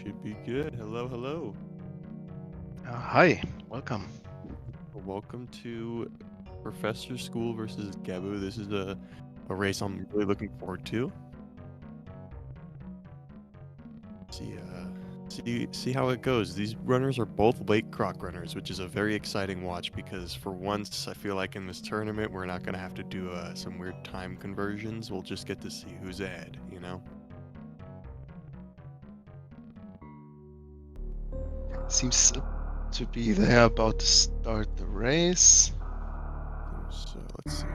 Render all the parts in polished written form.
Should be good. Hello, hello. Hi, welcome. Welcome to Professor School versus Gebbu. This is a race I'm really looking forward to. See how it goes. These runners are both late croc runners, which is a very exciting watch because for once I feel like in this tournament we're not gonna have to do some weird time conversions. We'll just get to see who's ahead, you know? Seems to be they're about to start the race. So let's see.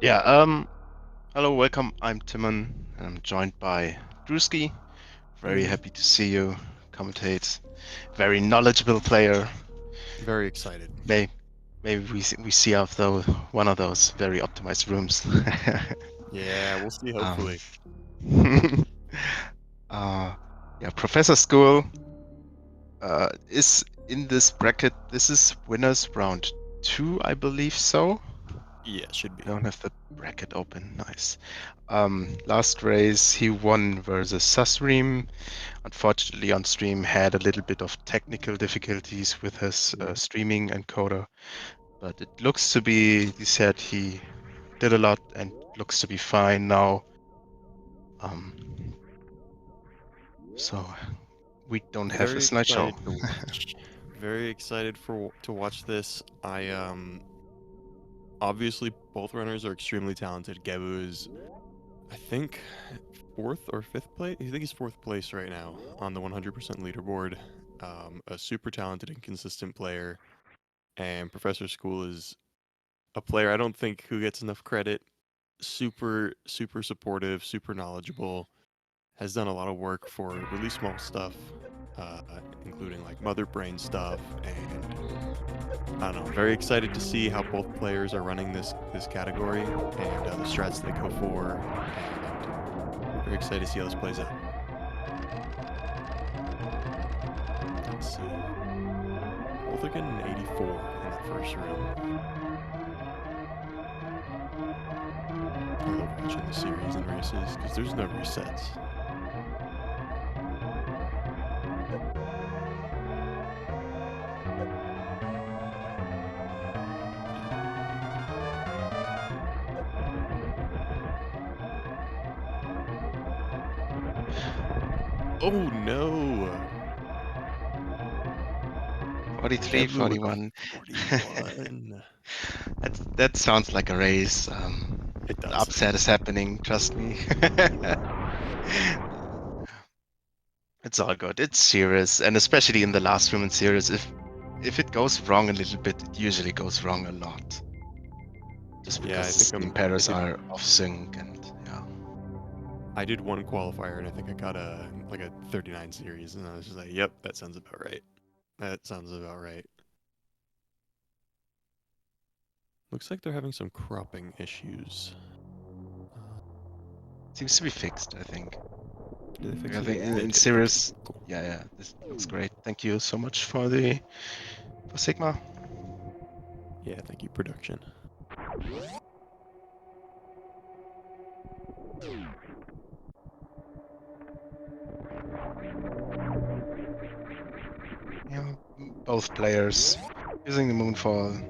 Yeah, hello, welcome. I'm Timon, and I'm joined by Drewski. Very Hello. happy to see you commentate. Very knowledgeable player. Very excited. Maybe we see out though one of those very optimized rooms. Yeah, we'll see um, hopefully. yeah, Professor School is in this bracket. This is winners round 2, I believe so. Yeah, should be. Don't have the bracket open. Nice. Last race he won versus Susream. Unfortunately, on stream had a little bit of technical difficulties with his streaming encoder, but it looks to be. He said he did a lot and looks to be fine now. So we don't have a Very slideshow. excited to watch. Very excited to watch this. I obviously both runners are extremely talented. Gebbu is, I think, fourth or fifth place. I think he's fourth place right now on the 100% leaderboard. A super talented and consistent player, and Professor School is a player I don't think who gets enough credit. Super supportive, super knowledgeable. Has done a lot of work for really small stuff, uh, including like mother brain stuff, and I don't know. Very excited to see how both players are running this category and the strats they go for, and very excited to see how this plays out. Let's see. Both are getting an 84 in that first room. I love watching the series and races because there's no resets. Oh no! 43, Gebbu with 41. a 41. That sounds like a race. It The does. upset is happening, trust me. It's all good. It's serious, and especially in the last room in series, if it goes wrong a little bit, it usually goes wrong a lot. Just Yeah, I because think the I impairs did. are off sync, and yeah. I did one qualifier and I think I got a 39 series, and I was just like, "Yep, that sounds about right. That sounds about right." Looks like they're having some cropping issues. Seems to be fixed, I think. Did they fix I it? think They in did. Okay, series, cool. yeah, this looks great. Thank you so much for Sigma. Yeah, thank you, production. Yeah, both players using the Moonfall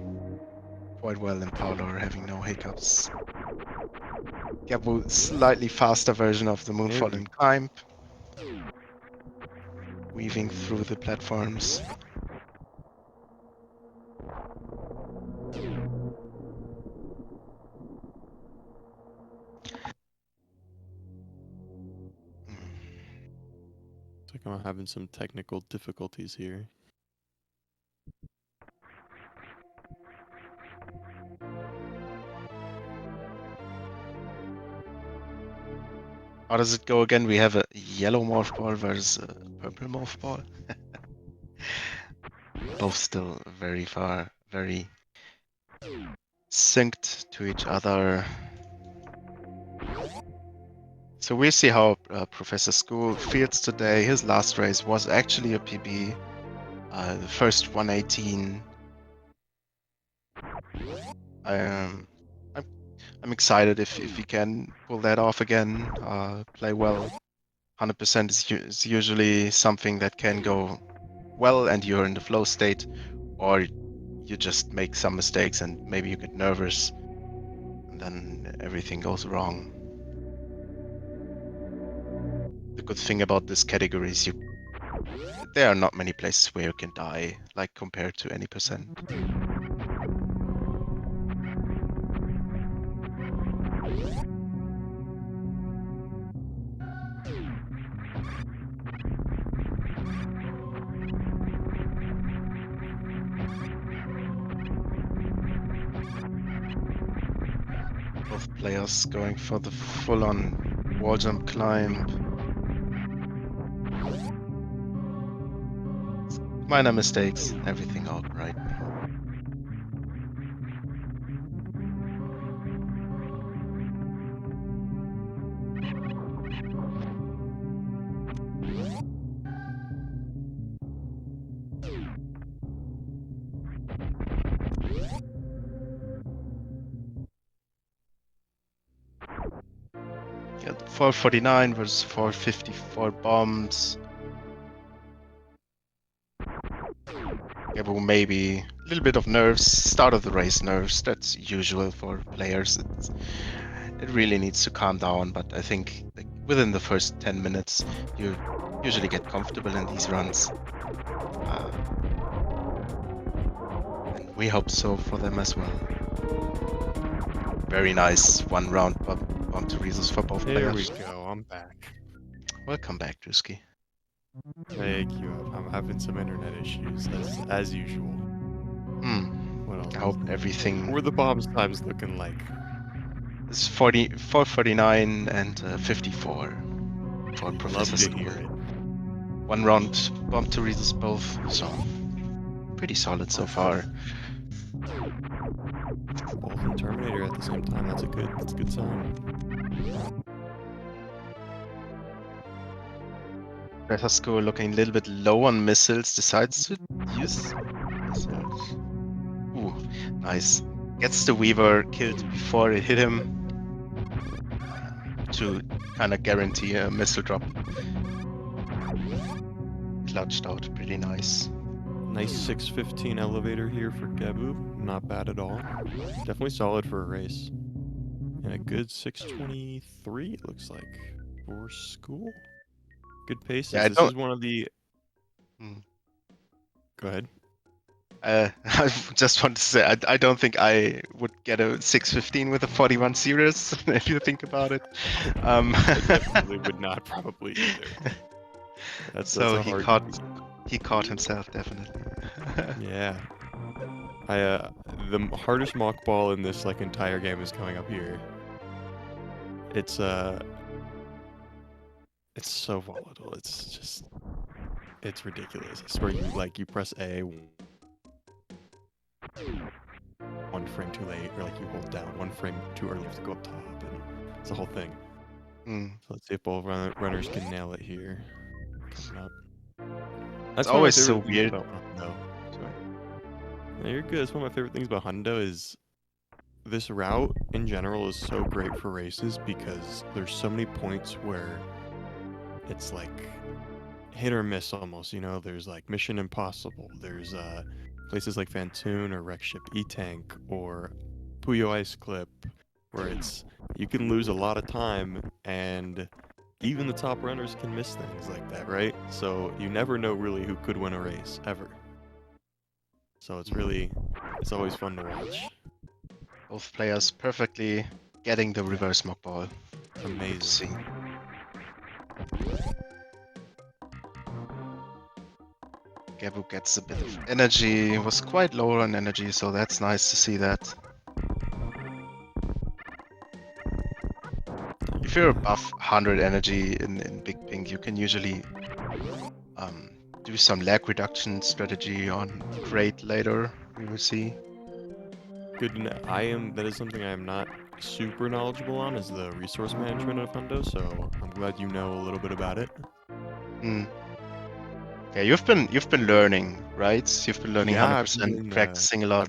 quite well in Power, having no hiccups. Gebbu, slightly faster version of the Moonfall Very. in Climb, weaving through the platforms. Looks like I'm having some technical difficulties here. How does it go again? We have a yellow morph ball versus a purple morph ball. Both still very far, very synced to each other. So we see how Professor School feels today. His last race was actually a PB. The first 118. I'm I'm excited if he can pull that off again. Play well. 100% is usually something that can go well, and you're in the flow state, or you just make some mistakes and maybe you get nervous, and then everything goes wrong. The good thing about this category is there are not many places where you can die, like compared to any percent. Both players going for the full-on wall jump climb. Minor mistakes, everything out right. Yeah, 449 versus 454 bombs. Gebbu maybe a little bit of nerves, start of the race nerves. That's usual for players. It really needs to calm down, but I think like within the first 10 minutes, you usually get comfortable in these runs. And we hope so for them as well. Very nice one round bump to resource for both There we players. go. I'm back. Welcome back, Drewski. Thank you. I'm having some internet issues as usual. What else? I hope everything. What were the bombs times looking like? It's 449 and 54 for Love to hear ProfessorSchool. it. One round bump to resource both, so pretty solid so far. Both in Terminator at the same time. That's a good sign. ProfessorSchool looking a little bit low on missiles, decides to use missiles. Ooh, nice. Gets the Weaver killed before it hit him to kind of guarantee a missile drop. Clutched out, pretty nice. Nice 615 elevator here for Gebbu. Not bad at all. Definitely solid for a race. And a good 623, it looks like, for school. Good paces. Yeah, This is one of the... Go ahead. I just want to say, I don't think I would get a 615 with a 41 series, if you think about it. I definitely would not probably either. That's a he caught himself, definitely. Yeah. The hardest mock ball in this like entire game is coming up here. It's so volatile. It's ridiculous. I swear you press A one frame too late, or like you hold down one frame too early, you have to go up top, and it's the whole thing. So let's see if both runners can nail it here. Coming up. That's it's always so weird. No, you're good. That's one of my favorite things about Hundo is this route in general is so great for races because there's so many points where it's like hit or miss almost, you know. There's like Mission Impossible. There's places like Fantoon or Wreck Ship E-Tank or Puyo Ice Clip where you can lose a lot of time and even the top runners can miss things like that, right? So you never know really who could win a race ever. So it's always fun to watch. Both players perfectly getting the reverse mock ball. Amazing. Gebbu gets a bit of energy. He was quite low on energy, so that's nice to see that. If you're above 100 energy in Big Pink, you can usually do some lag reduction strategy on Crate later, we will see. Good to know. That is something I am not super knowledgeable on, is the resource management of Hundo, so I'm glad you know a little bit about it. Yeah, you've been learning, right? You've been learning Yeah, 100%, practicing a lot.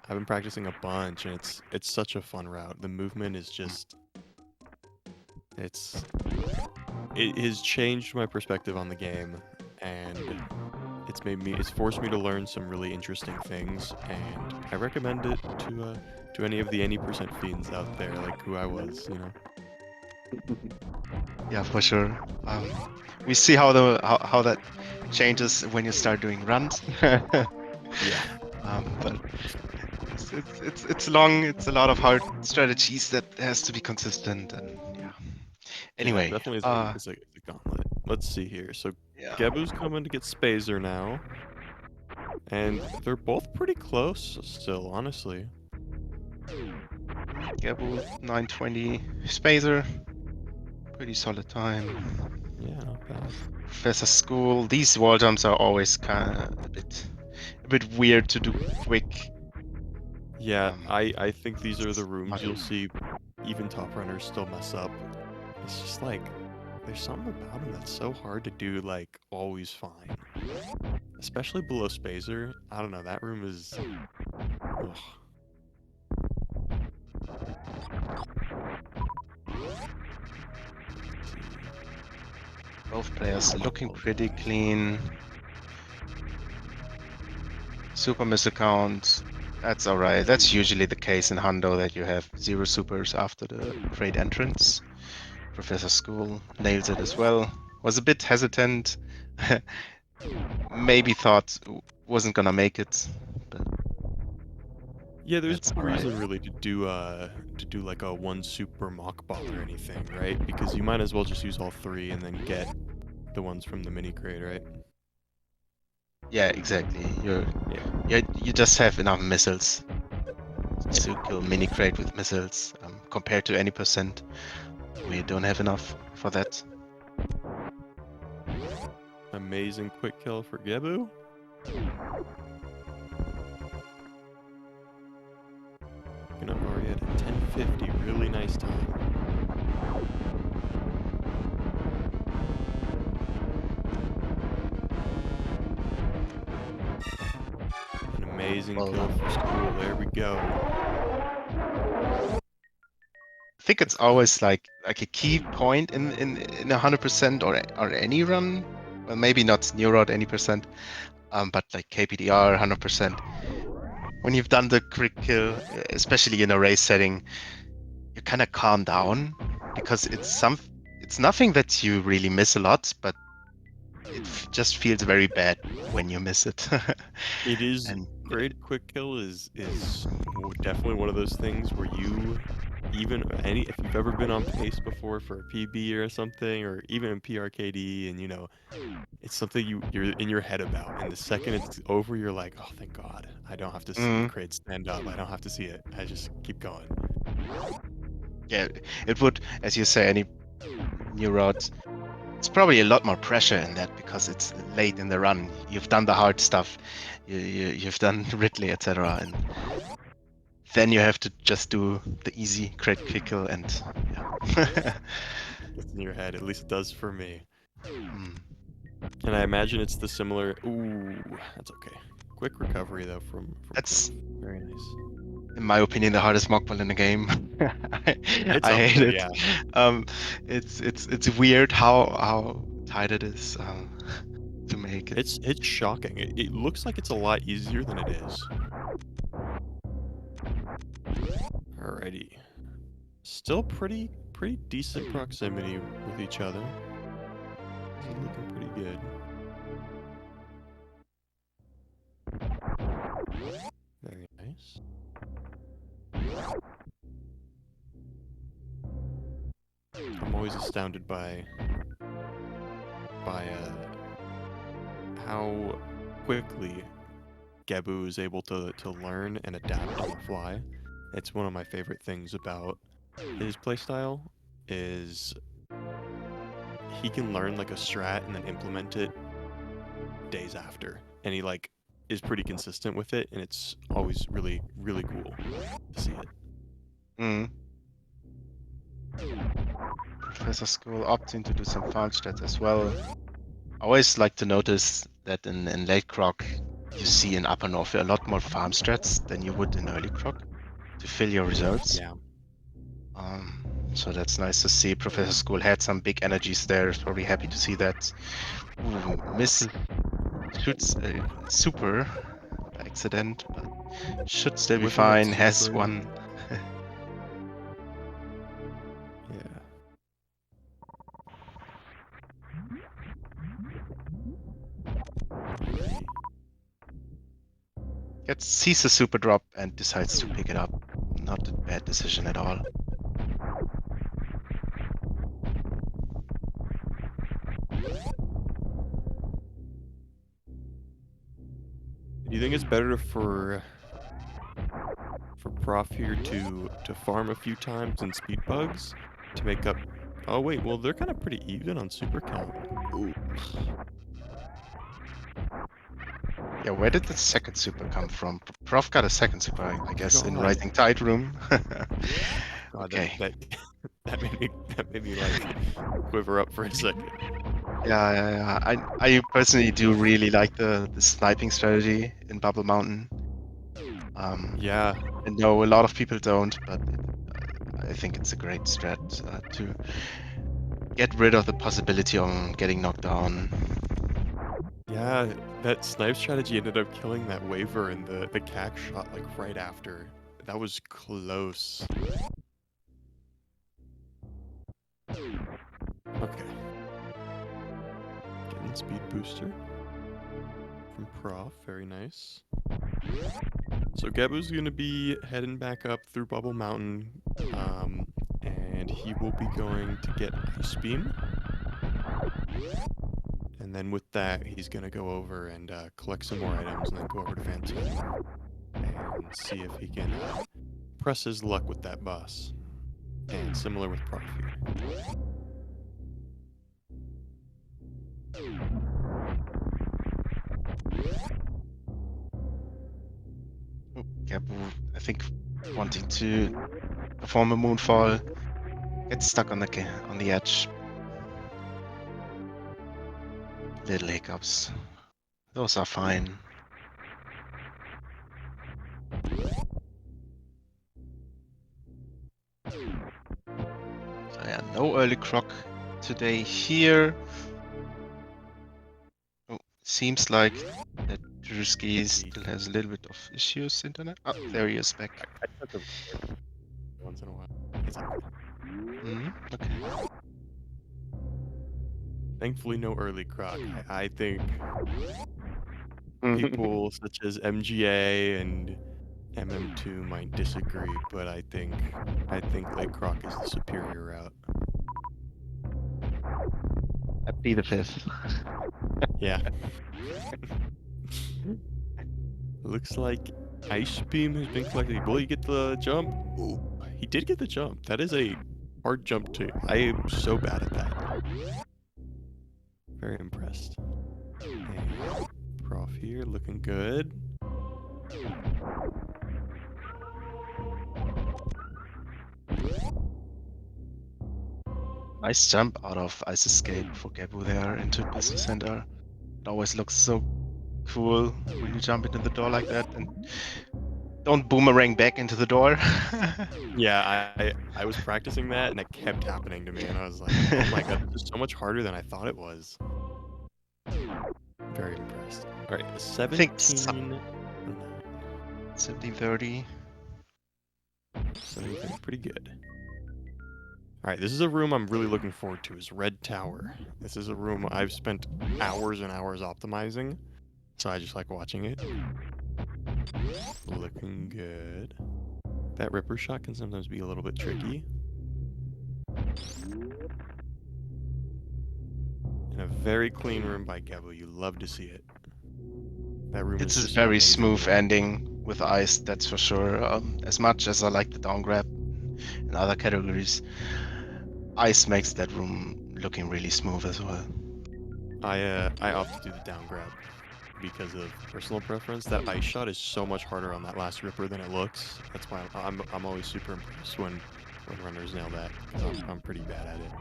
I've been practicing a bunch, and it's such a fun route. The movement is Mm. just it's it has changed my perspective on the game, and it's forced me to learn some really interesting things, and I recommend it to any percent fiends out there, like who I was, you know. Yeah, for sure. We see how that changes when you start doing runs. Yeah, But it's long. It's a lot of hard strategies that has to be consistent, and yeah. yeah, Anyway, definitely it's a gauntlet. Let's see here. So yeah, Gebbu's coming to get Spazer now, and they're both pretty close still, honestly. Gebbu 920 Spacer, pretty solid time. Yeah, not bad. ProfessorSchool. These wall jumps are always kind of a bit weird to do quick. Yeah, Um, I think these are the rooms but you'll see even top runners still mess up. It's just like there's something about him that's so hard to do like always fine. Especially below Spazer. I don't know, that room is ugh. both players looking Oh, pretty clean. Super missile count. That's alright. That's usually the case in Hundo that you have 0 supers after the great entrance. ProfessorSchool nails it as well. Was a bit hesitant. Maybe thought wasn't gonna make it, but yeah, there's that's no alright. reason really to do like a one super mock ball or anything, right? Because you might as well just use all three and then get the ones from the mini crate, right? Yeah, exactly. Yeah. You just have enough missiles Yeah. to kill mini crate with missiles. Compared to any percent, we don't have enough for that. Amazing quick kill for Gebbu. Picking up already at a 1050. Really nice time. An amazing Well kill for done. school. There we go. I think it's always like a key point in 100% or any run. Well, maybe not new road any percent, but like KPDR 100%. When you've done the quick kill, especially in a race setting, you kind of calm down because it's nothing that you really miss a lot, but just feels very bad when you miss it. It is And great. Quick kill is definitely one of those things where you even any if you've ever been on pace before for a PB or something, or even in PRKD, and you know it's something you're in your head about, and the second it's over, you're like, oh, thank God, I don't have to see the mm, crate stand up. I don't have to see it. I just keep going. yeah, it would, as you say, any new route. It's probably a lot more pressure in that because it's late in the run. You've done the hard stuff, you've done Ridley, etc., and then you have to just do the easy crit kill and yeah. Gets in your head. At least it does for me. Mm. And I imagine it's the similar. Ooh, that's okay. Quick recovery though from That's, Cliff. Very nice. in my opinion, the hardest mock ball in the game. I, It's I up hate there, it. yeah. Um, it's weird how tight it is to make it. It's shocking. It looks like it's a lot easier than it is. Alrighty. Still pretty decent proximity with each other. This is looking pretty good. Very nice. I'm always astounded by how quickly Gebbu is able to learn and adapt on the fly. It's one of my favorite things about his playstyle is he can learn like a strat and then implement it days after. And he like is pretty consistent with it, and it's always really cool to see it. Mm. ProfessorSchool opting to do some farm strats as well. I always like to notice that in late croc, you see in upper north a lot more farm strats than you would in early croc to fill your reserves. Yeah. So that's nice to see. Professor School had some big energies there. Is probably happy to see that. Ooh, misses, shoots a super by accident, but should still be Whipping that fine. Has super. one. Yeah. Sees a super drop and decides to pick it up. Not a bad decision at all. Do you think it's better for Prof here to farm a few times in speed bugs to make up? Oh wait, well they're kind of pretty even on super count. Ooh. Yeah, where did the second super come from? Prof got a second super, I guess, in God. Rising Tide room. God, Okay. that that made me like quiver up for a second. Yeah. I personally do really like the sniping strategy in Bubble Mountain. Yeah. I know a lot of people don't, but I think it's a great strat to get rid of the possibility of getting knocked down. Yeah, that snipe strategy ended up killing that waver and the cack shot like right after. That was close. Okay. Getting the speed booster from Prof, very nice. So Gebbu's gonna be heading back up through Bubble Mountain, and he will be going to get Ice Beam. And then with that, he's gonna go over and collect some more items, and then go over to Phantom and see if he can press his luck with that boss. And similar with Prof here. Oh, Gebbu, I think, wanting to perform a moonfall, gets stuck on the edge. Little hiccups. Those are fine. So yeah, no early croc today here. Oh, seems like that Drewski still has a little bit of issues internet. Oh, there he is back. I tend to once in a while. It's okay. Okay. Thankfully, no early croc. I think people such as MGA and MM2 might disagree, but I think late croc is the superior route. I'd be the fifth. Yeah. Looks like Ice Beam has been collected. Will he get the jump? Ooh, he did get the jump. That is a hard jump too. I am so bad at that. Very impressed. And Prof here looking good. Nice jump out of Ice Escape for Gebbu there into Business Center. It always looks so cool when you jump into the door like that and don't boomerang back into the door. Yeah, I was practicing that and it kept happening to me and I was like, oh my god, this is so much harder than I thought it was. Very impressed. Alright, 17... 1730. 1730, pretty good. Alright, this is a room I'm really looking forward to, is Red Tower. This is a room I've spent hours and hours optimizing, so I just like watching it. Looking good. That Ripper shot can sometimes be a little bit tricky. And a very clean room by Gebbu. You love to see it. That room It's is a just very amazing. smooth ending with Ice, that's for sure. As much as I like the down grab in other categories, Ice makes that room looking really smooth as well. I opt to do the down grab because of personal preference. That ice shot is so much harder on that last Ripper than it looks. That's why I'm always super impressed when runners nail that. I'm pretty bad at it.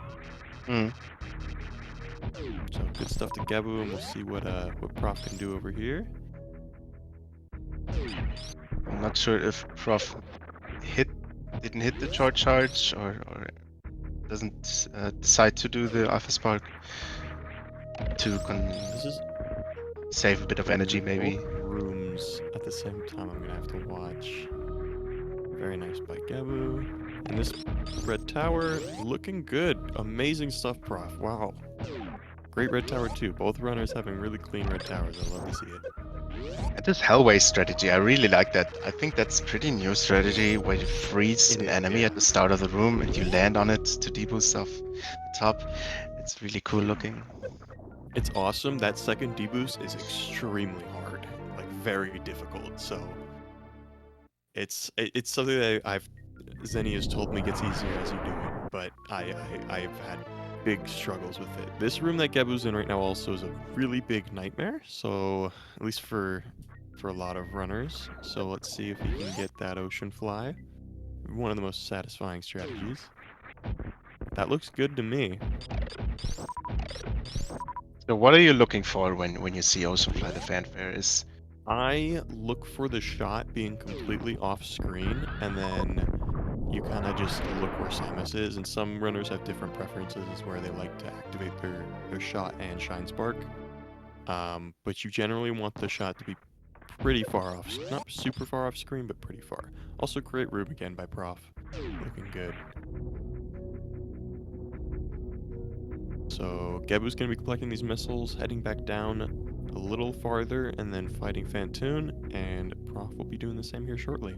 So good stuff to Gebbu, and we'll see what Prof can do over here. I'm not sure if Prof didn't hit the charge or doesn't decide to do the Alpha Spark to This is save a bit of energy, maybe. both rooms at the same time. I'm gonna have to watch. Very nice by Gebbu. And this red tower looking good. Amazing stuff, Prof. Wow. Great red tower too. Both runners having really clean red towers. I love to see it. And this Hellway strategy, I really like that. I think that's pretty new strategy where you freeze an enemy at the start of the room and you land on it to deboost off the top. It's really cool looking. It's awesome. That second deboost is extremely hard, like very difficult. So it's something that Zenny has told me gets easier as you do it, but I've had big struggles with it. This room that Gebbu's in right now also is a really big nightmare. So at least for a lot of runners. So let's see if he can get that ocean fly. One of the most satisfying strategies. That looks good to me. So what are you looking for when you see Ocean Fly the Fanfare? Is I look for the shot being completely off screen, and then you kind of just look where Samus is. And some runners have different preferences where they like to activate their shot and Shine Spark. But you generally want the shot to be pretty far off, not super far off screen, but pretty far. Also, great room again by Prof. Looking good. So Gebbu's going to be collecting these missiles, heading back down a little farther, and then fighting Fantoon, and Prof will be doing the same here shortly.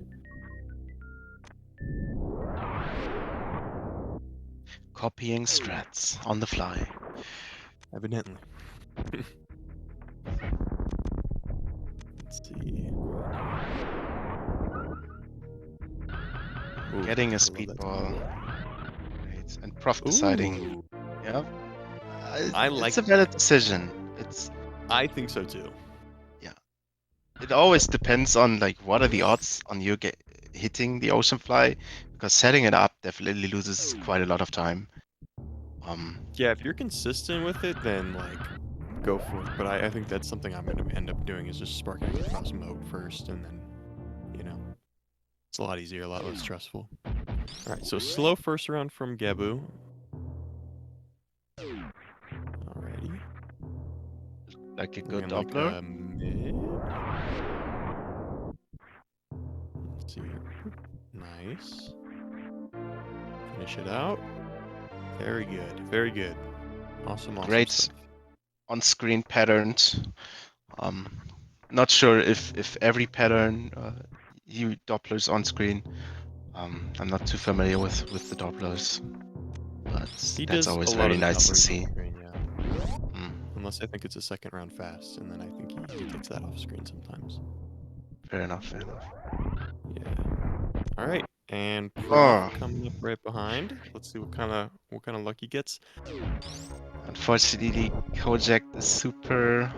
copying strats on the fly. Evidently. Let's see. Ooh, Getting I a love that speedball. tempo. Right. And Prof deciding. Ooh, Yeah. I like It's a better that. decision. I think so too. It always depends on like what are the odds on you hitting the ocean fly, because setting it up definitely loses quite a lot of time. Yeah, if you're consistent with it, then like go for it. But I think that's something I'm gonna end up doing is just sparking across mode first, and then it's a lot easier, a lot less stressful. All right, so slow first round from Gebbu. Alrighty. Like a good Like Doppler. mid. Let's see here. Nice. Finish it out. Very good. Very good. Awesome. Great Stuff. on-screen patterns. Not sure if every pattern you Dopplers on screen. I'm not too familiar with the Dopplers, but He that's does always a lot very of the nice to Dopplers see. on screen, yeah. Mm, Unless I think it's a second round fast, and then I think he takes that off screen sometimes. fair enough. Fair enough. Yeah. All right, and Prof Oh, coming up right behind. Let's see what kind of luck he gets. unfortunately, Kojak the super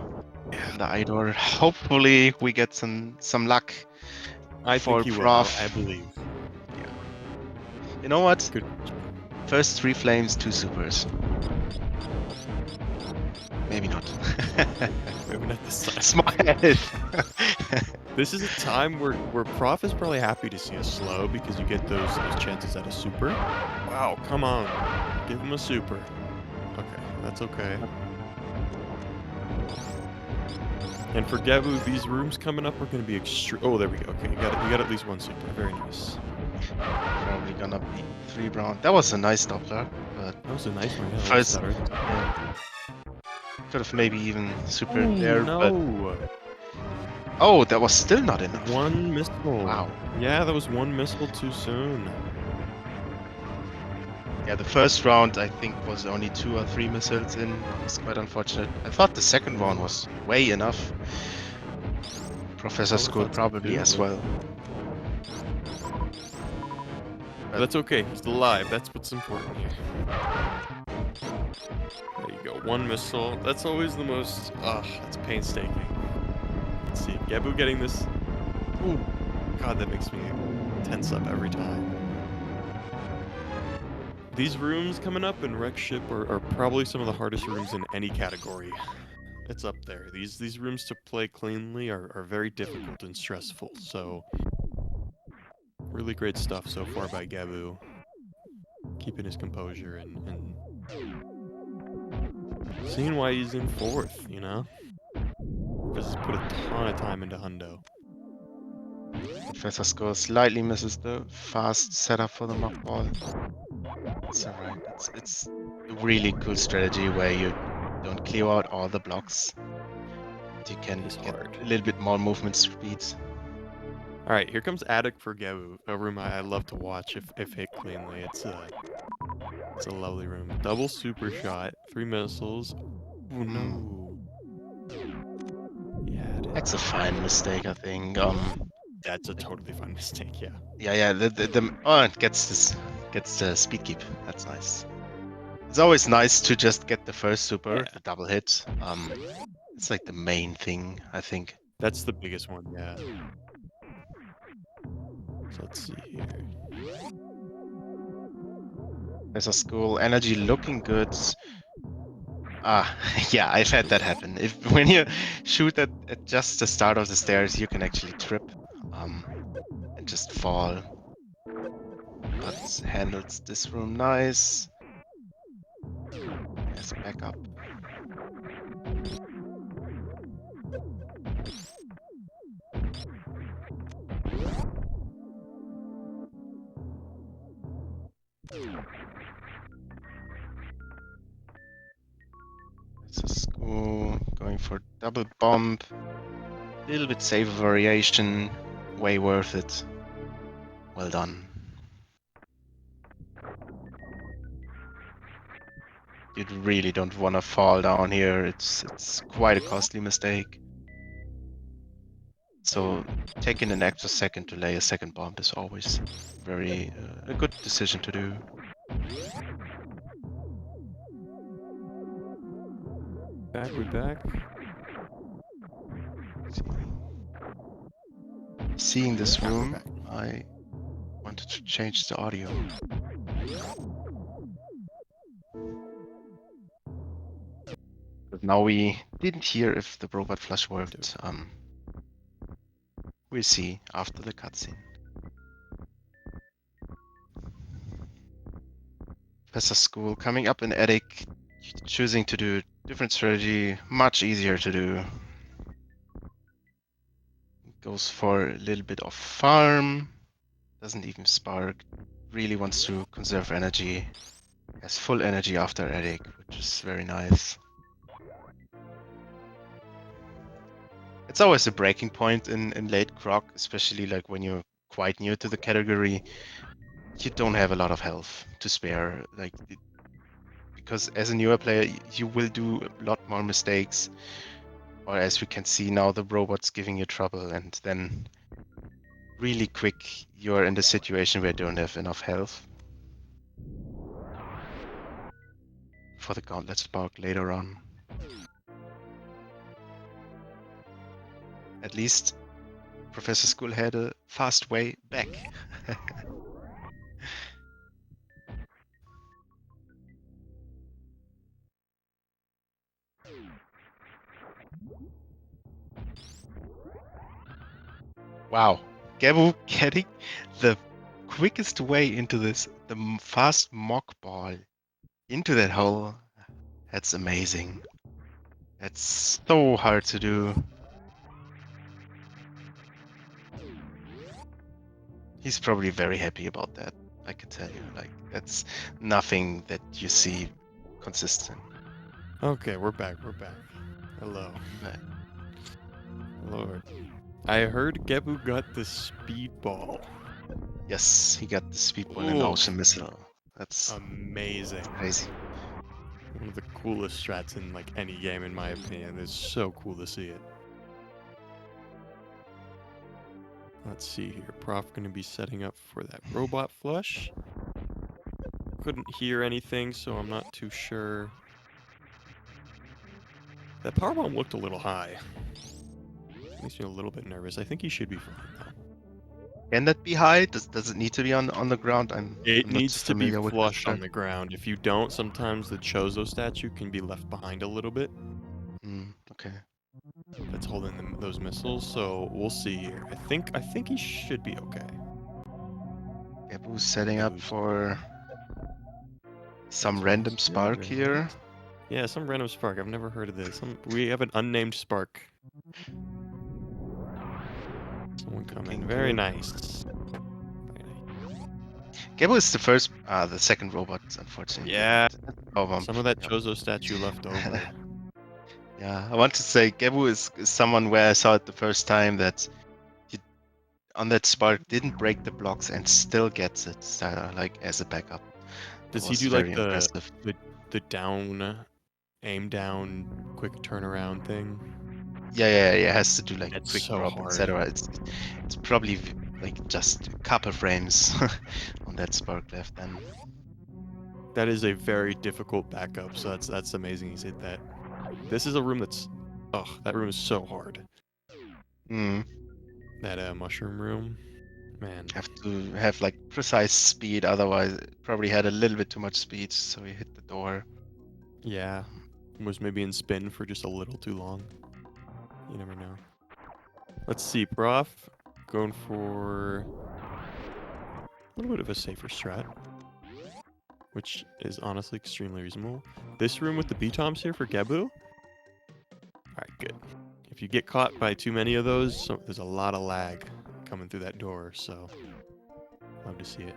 and the Idor. Hopefully, we get some luck I for think he will. Prof. I believe. Yeah. You know what? Good. First 3 flames, 2 supers. Maybe not. Maybe not this time. Smile. This is a time where Prof is probably happy to see a slow because you get those chances at a super. Wow, come on. Give him a super. Okay, that's okay. And for Gebbu, these rooms coming up are going to be extreme. Oh, there we go. Okay, you got at least one super. Very nice. Probably gonna be 3 round. That was a nice Doppler, but That was a nice one. Yeah, first, yeah. could have maybe even supered there, no. but oh, that was still not enough. One missile. Wow. Yeah, that was one missile too soon. Yeah, the first round I think was only 2 or 3 missiles in. It's quite unfortunate. I thought the second round was way enough. Professor School probably as well. But that's okay. He's alive. That's what's important here. There you go. One missile. That's always the most. That's painstaking. Let's see. Gebbu getting this. Ooh. God, that makes me tense up every time. These rooms coming up in Wreck Ship are probably some of the hardest rooms in any category. It's up there. These rooms to play cleanly are very difficult and stressful, so really great stuff so far by Gebbu. Keeping his composure and seeing why he's in 4th, you know? Because he's put a ton of time into Hundo. ProfessorSchool slightly misses the fast setup for the mock ball. It's alright. It's a really cool strategy where you don't clear out all the blocks. But you can It's get hard. a little bit more movement speed. Alright, here comes Attic for Gebbu, a room I love to watch if hit cleanly. It's a lovely room. Double super shot, 3 missiles. Oh no. Yeah, it is. That's a fine mistake, I think. That's a totally fine mistake, yeah. Yeah. Oh, it gets the speed keep. That's nice. It's always nice to just get the first super, Yeah. the double hit. It's like the main thing, I think. That's the biggest one, yeah. So let's see here. ProfessorSchool energy looking good. Ah, yeah, I've had that happen. When you shoot at just the start of the stairs, you can actually trip and just fall. But handles this room nice. There's backup. ProfessorSchool going for double bomb. Little bit safer variation. Way worth it. Well done. You really don't want to fall down here. It's quite a costly mistake. So taking an extra second to lay a second bomb is always very a good decision to do. We're back. Seeing this We're room, back. I wanted to change the audio. But now we didn't hear if the robot flush worked. We'll see after the cutscene. ProfessorSchool coming up in Attic, choosing to do different strategy, much easier to do. Goes for a little bit of farm, doesn't even spark, really wants to conserve energy, has full energy after Attic, which is very nice. It's always a breaking point in late Croc, especially like when you're quite new to the category. You don't have a lot of health to spare, because as a newer player, you will do a lot more mistakes. Or as we can see now, the robot's giving you trouble, and then really quick you're in the situation where you don't have enough health for the Gauntlet Spark later on. At least ProfessorSchool had a fast way back. Wow, Gebbu getting the quickest way into this, the fast mock ball into that hole. That's amazing. That's so hard to do. He's probably very happy about that. I can tell you, like, that's nothing that you see consistent. Okay, we're back. Hello. But Lord. I heard Gebbu got the speedball. yes, he got the speedball and ocean missile. That's amazing. crazy. One of the coolest strats in like any game, in my opinion. It's so cool to see it. Let's see here. Prof gonna be setting up for that robot flush. Couldn't hear anything, so I'm not too sure. That power bomb looked a little high. Makes me a little bit nervous. I think he should be fine though. Can that be high? Does it need to be on the ground? It I'm not too needs to be familiar with this flush on strat. the ground. If you don't, sometimes the Chozo statue can be left behind a little bit. Okay. That's holding those missiles. So we'll see here. I think he should be okay. Gebbu's setting up Gebbu's for some as well. random spark Very here. nice. Yeah, some random spark. I've never heard of this. We have an unnamed spark. Someone come in. Looking Very good. nice. Gebbu is the second robot, unfortunately. Yeah. Oh, bump. Some of that Yep. Chozo statue left over. Yeah, I want to say Gebbu is someone where I saw it the first time that he, on that spark, didn't break the blocks and still gets it, like as a backup. That Does he was do like very impressive. the down, aim down, quick turnaround thing? Yeah. Has to do like It's quick so drop, hard. etc. It's probably like just a couple frames on that spark left then. That is a very difficult backup, so that's amazing he's hit that. This is a room that's... Oh, that room is so hard. Mm. That mushroom room. Man. Have to have like precise speed, otherwise it probably had a little bit too much speed, so he hit the door. Yeah. Was maybe in spin for just a little too long. You never know. Let's see, Prof. Going for a little bit of a safer strat, which is honestly extremely reasonable. This room with the B-toms here for Gebbu. Alright, good. If you get caught by too many of those, there's a lot of lag coming through that door, so love to see it.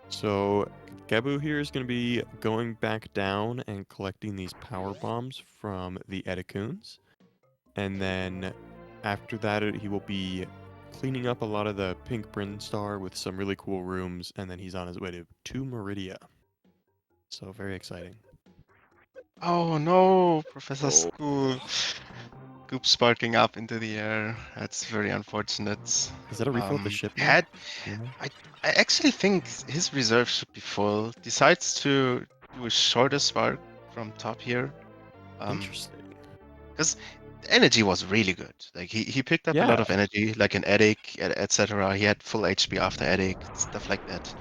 So Gebbu here is going to be going back down and collecting these power bombs from the Edacoons. And then after that, he will be cleaning up a lot of the pink Brinstar with some really cool rooms, and then he's on his way to Meridia. So very exciting. Oh no, Professor Oh. School. Goop sparking up into the air. That's very unfortunate. Is that a refill of the ship now? Had Yeah. I actually think his reserve should be full. Decides to do a shorter spark from top here. Interesting. Because the energy was really good. Like he picked up a lot Yeah. of energy, like an Edic, etc. He had full HP after Edic, stuff like that.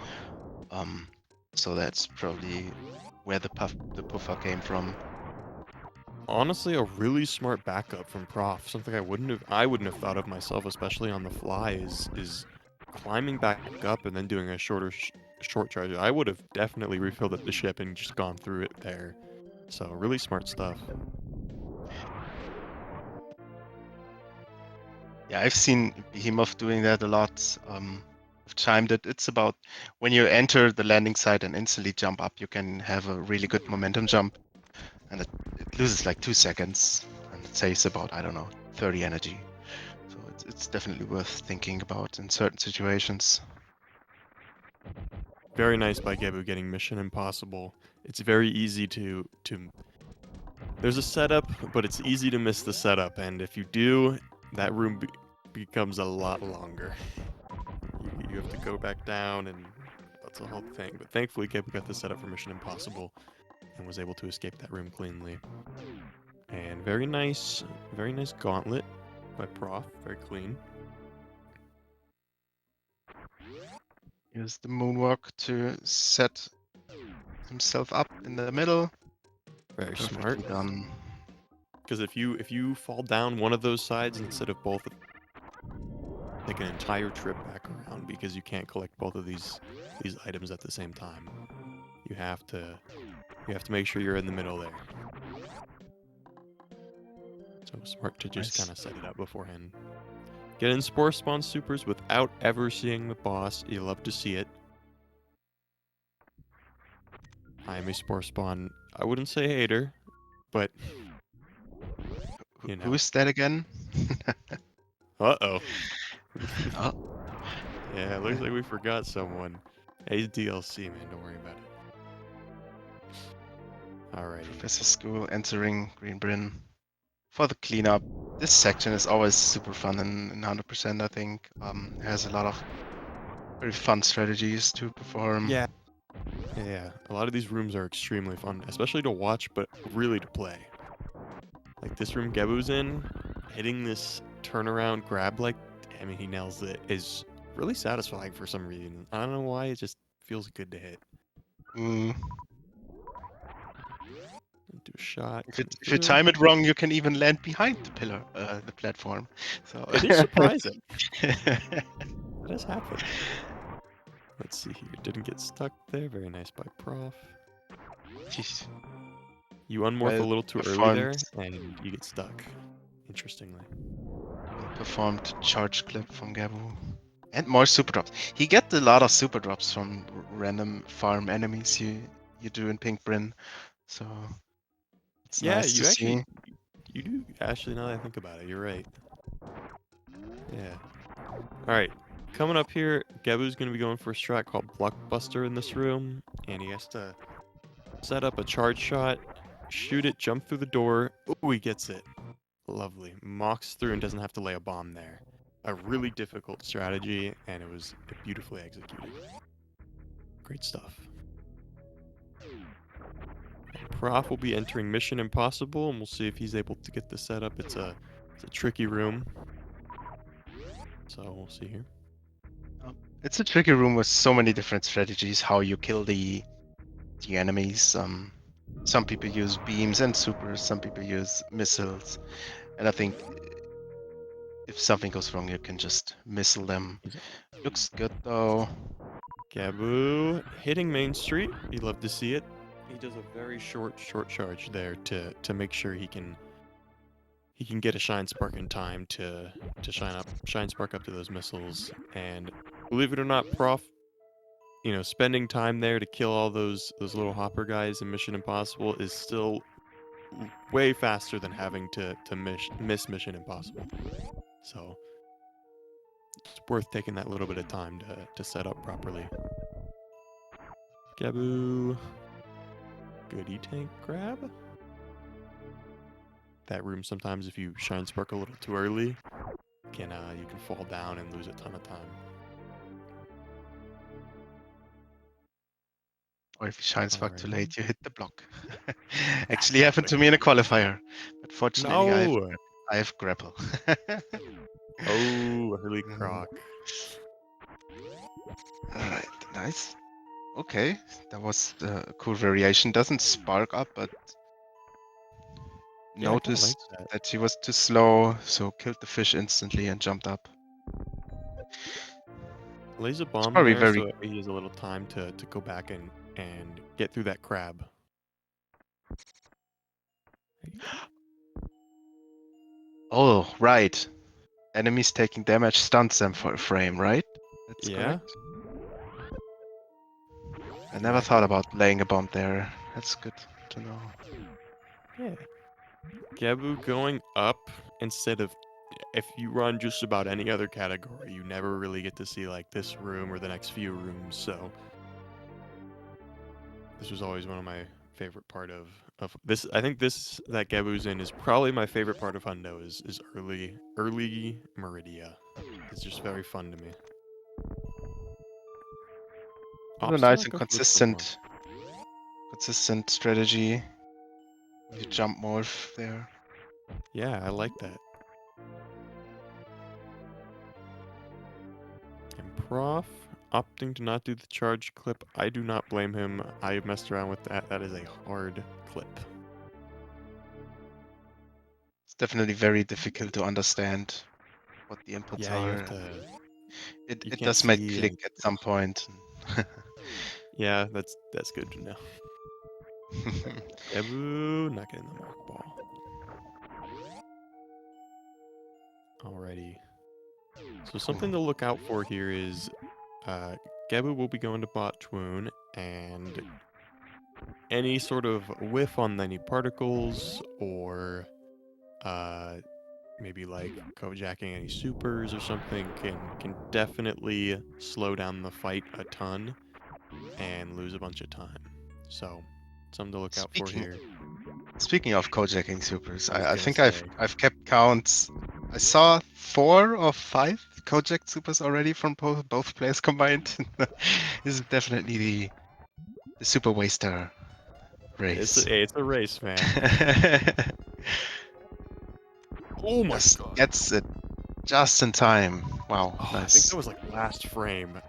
So that's probably where the puffer came from. Honestly, a really smart backup from Prof. Something I wouldn't have thought of myself, especially on the fly, is climbing back up and then doing a short charge. I would have definitely refilled up the ship and just gone through it there. So really smart stuff. Yeah, I've seen Behemoth doing that a lot. I've timed it. It's about when you enter the landing site and instantly jump up, you can have a really good momentum jump, and it loses like 2 seconds, and it saves about, I don't know, 30 energy. So it's definitely worth thinking about in certain situations. Very nice by Gebbu getting Mission Impossible. It's very easy to there's a setup, but it's easy to miss the setup, and if you do, that room becomes a lot longer. You have to go back down, and that's a whole thing. But thankfully, Gebbu got the setup for Mission Impossible and was able to escape that room cleanly. And very nice gauntlet by Prof. Very clean. Use the moonwalk to set himself up in the middle. Very Perfectly smart. done. Because if you fall down one of those sides instead of both, take an entire trip back around because you can't collect both of these items at the same time. You have to make sure you're in the middle there. So smart to just kind of set it up beforehand. Get in Spore Spawn Supers without ever seeing the boss. You love to see it. I am a Spore Spawn, I wouldn't say hater, but you know. Who's that again? Uh-oh. Oh. Yeah, it looks like we forgot someone. Hey, DLC, man. Don't worry about it. Alrighty. Professor School entering Green Bryn for the cleanup. This section is always super fun in 100%, I think. It has a lot of very fun strategies to perform. Yeah. Yeah, a lot of these rooms are extremely fun, especially to watch, but really to play. Like this room Gebbu's in, hitting this turnaround grab like I mean, he nails it. Is really satisfying for some reason. I don't know why. It just feels good to hit. Mm. Do a shot. If you time it wrong, you can even land behind the pillar, the platform. So It is surprising. That has happened. Let's see here. Didn't get stuck there. Very nice by Prof. Jeez. You unmorph a Well little too early performed. there, and you get stuck. Interestingly. Well performed charge clip from Gebbu. And more super drops. He gets a lot of super drops from random farm enemies you do in Pink Bryn. So it's Yeah, nice to you see. do. Actually, now that I think about it, you're right. Yeah. All right. Coming up here, Gebbu's going to be going for a strat called Blockbuster in this room, and he has to set up a charge shot, shoot it, jump through the door. Oh, he gets it. Lovely. Mocks through and doesn't have to lay a bomb there. A really difficult strategy, and it was beautifully executed. Great stuff. And Prof will be entering Mission Impossible, and we'll see if he's able to get the setup. It's a tricky room. So we'll see here. It's a tricky room with so many different strategies how you kill the enemies. Some people use beams and supers, some people use missiles. And I think if something goes wrong, you can just missile them. Looks good though. Gebbu hitting Main Street. You'd love to see it. He does a very short charge there to make sure he can get a Shine Spark in time to Shine Spark up to those missiles. And believe it or not, Prof, spending time there to kill all those little hopper guys in Mission Impossible is still way faster than having to miss Mission Impossible. So it's worth taking that little bit of time to set up properly. Gebbu. Goody tank grab. That room sometimes, if you Shine Spark a little too early, you can fall down and lose a ton of time. Or if you Shine Spark too Alrighty. late, you hit the block. Actually happened to me in a qualifier. But fortunately No! I have grapple. Oh, early croc. Alright, nice. Okay, that was a cool variation. Doesn't spark up, but Yeah, I kinda noticed like that she was too slow, so killed the fish instantly and jumped up. Lays a bomb probably there, very- so he has a little time to go back and get through that crab. Oh, right. Enemies taking damage stuns them for a frame, right? That's Yeah. correct. I never thought about laying a bomb there. That's good to know. Yeah. Gebbu going up instead of if you run just about any other category, you never really get to see like this room or the next few rooms. So this was always one of my favorite part of this. I think that Gebbu's in is probably my favorite part of Hundo is early Meridia. It's just very fun to me. What a nice and consistent strategy. You jump morph there. Yeah, I like that. And Prof opting to not do the charge clip. I do not blame him. I messed around with that. That is a hard clip. It's definitely very difficult to understand what the inputs Yeah, are. you have to. It does make click at some point. Yeah, that's good to know. Gebbu not getting the mark ball. Alrighty. So something to look out for here is Gebbu will be going to bot Twoon, and any sort of whiff on any particles or maybe like co-jacking any supers or something can definitely slow down the fight a ton and lose a bunch of time. So something to look out for here. Speaking of co-jacking supers, I think say. I've kept counts. I saw 4 or 5 co-jacked supers already from both players combined. This is definitely the super waster race. It's a race, man. Oh my god. Gets it. Just in time. Wow, Oh, I think nice. that was like last frame.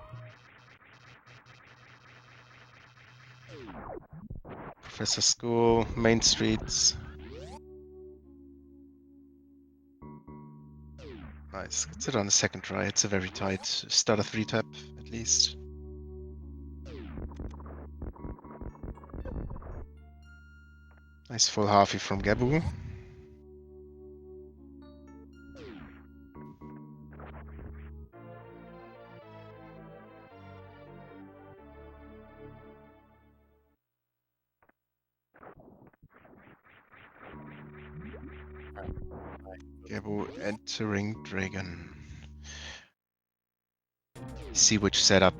Professor School, Main Streets. Nice. Gets it on the second try. It's a very tight starter 3-tap, at least. Nice full halfie from Gebbu. Gebbu entering Dragon. See which setup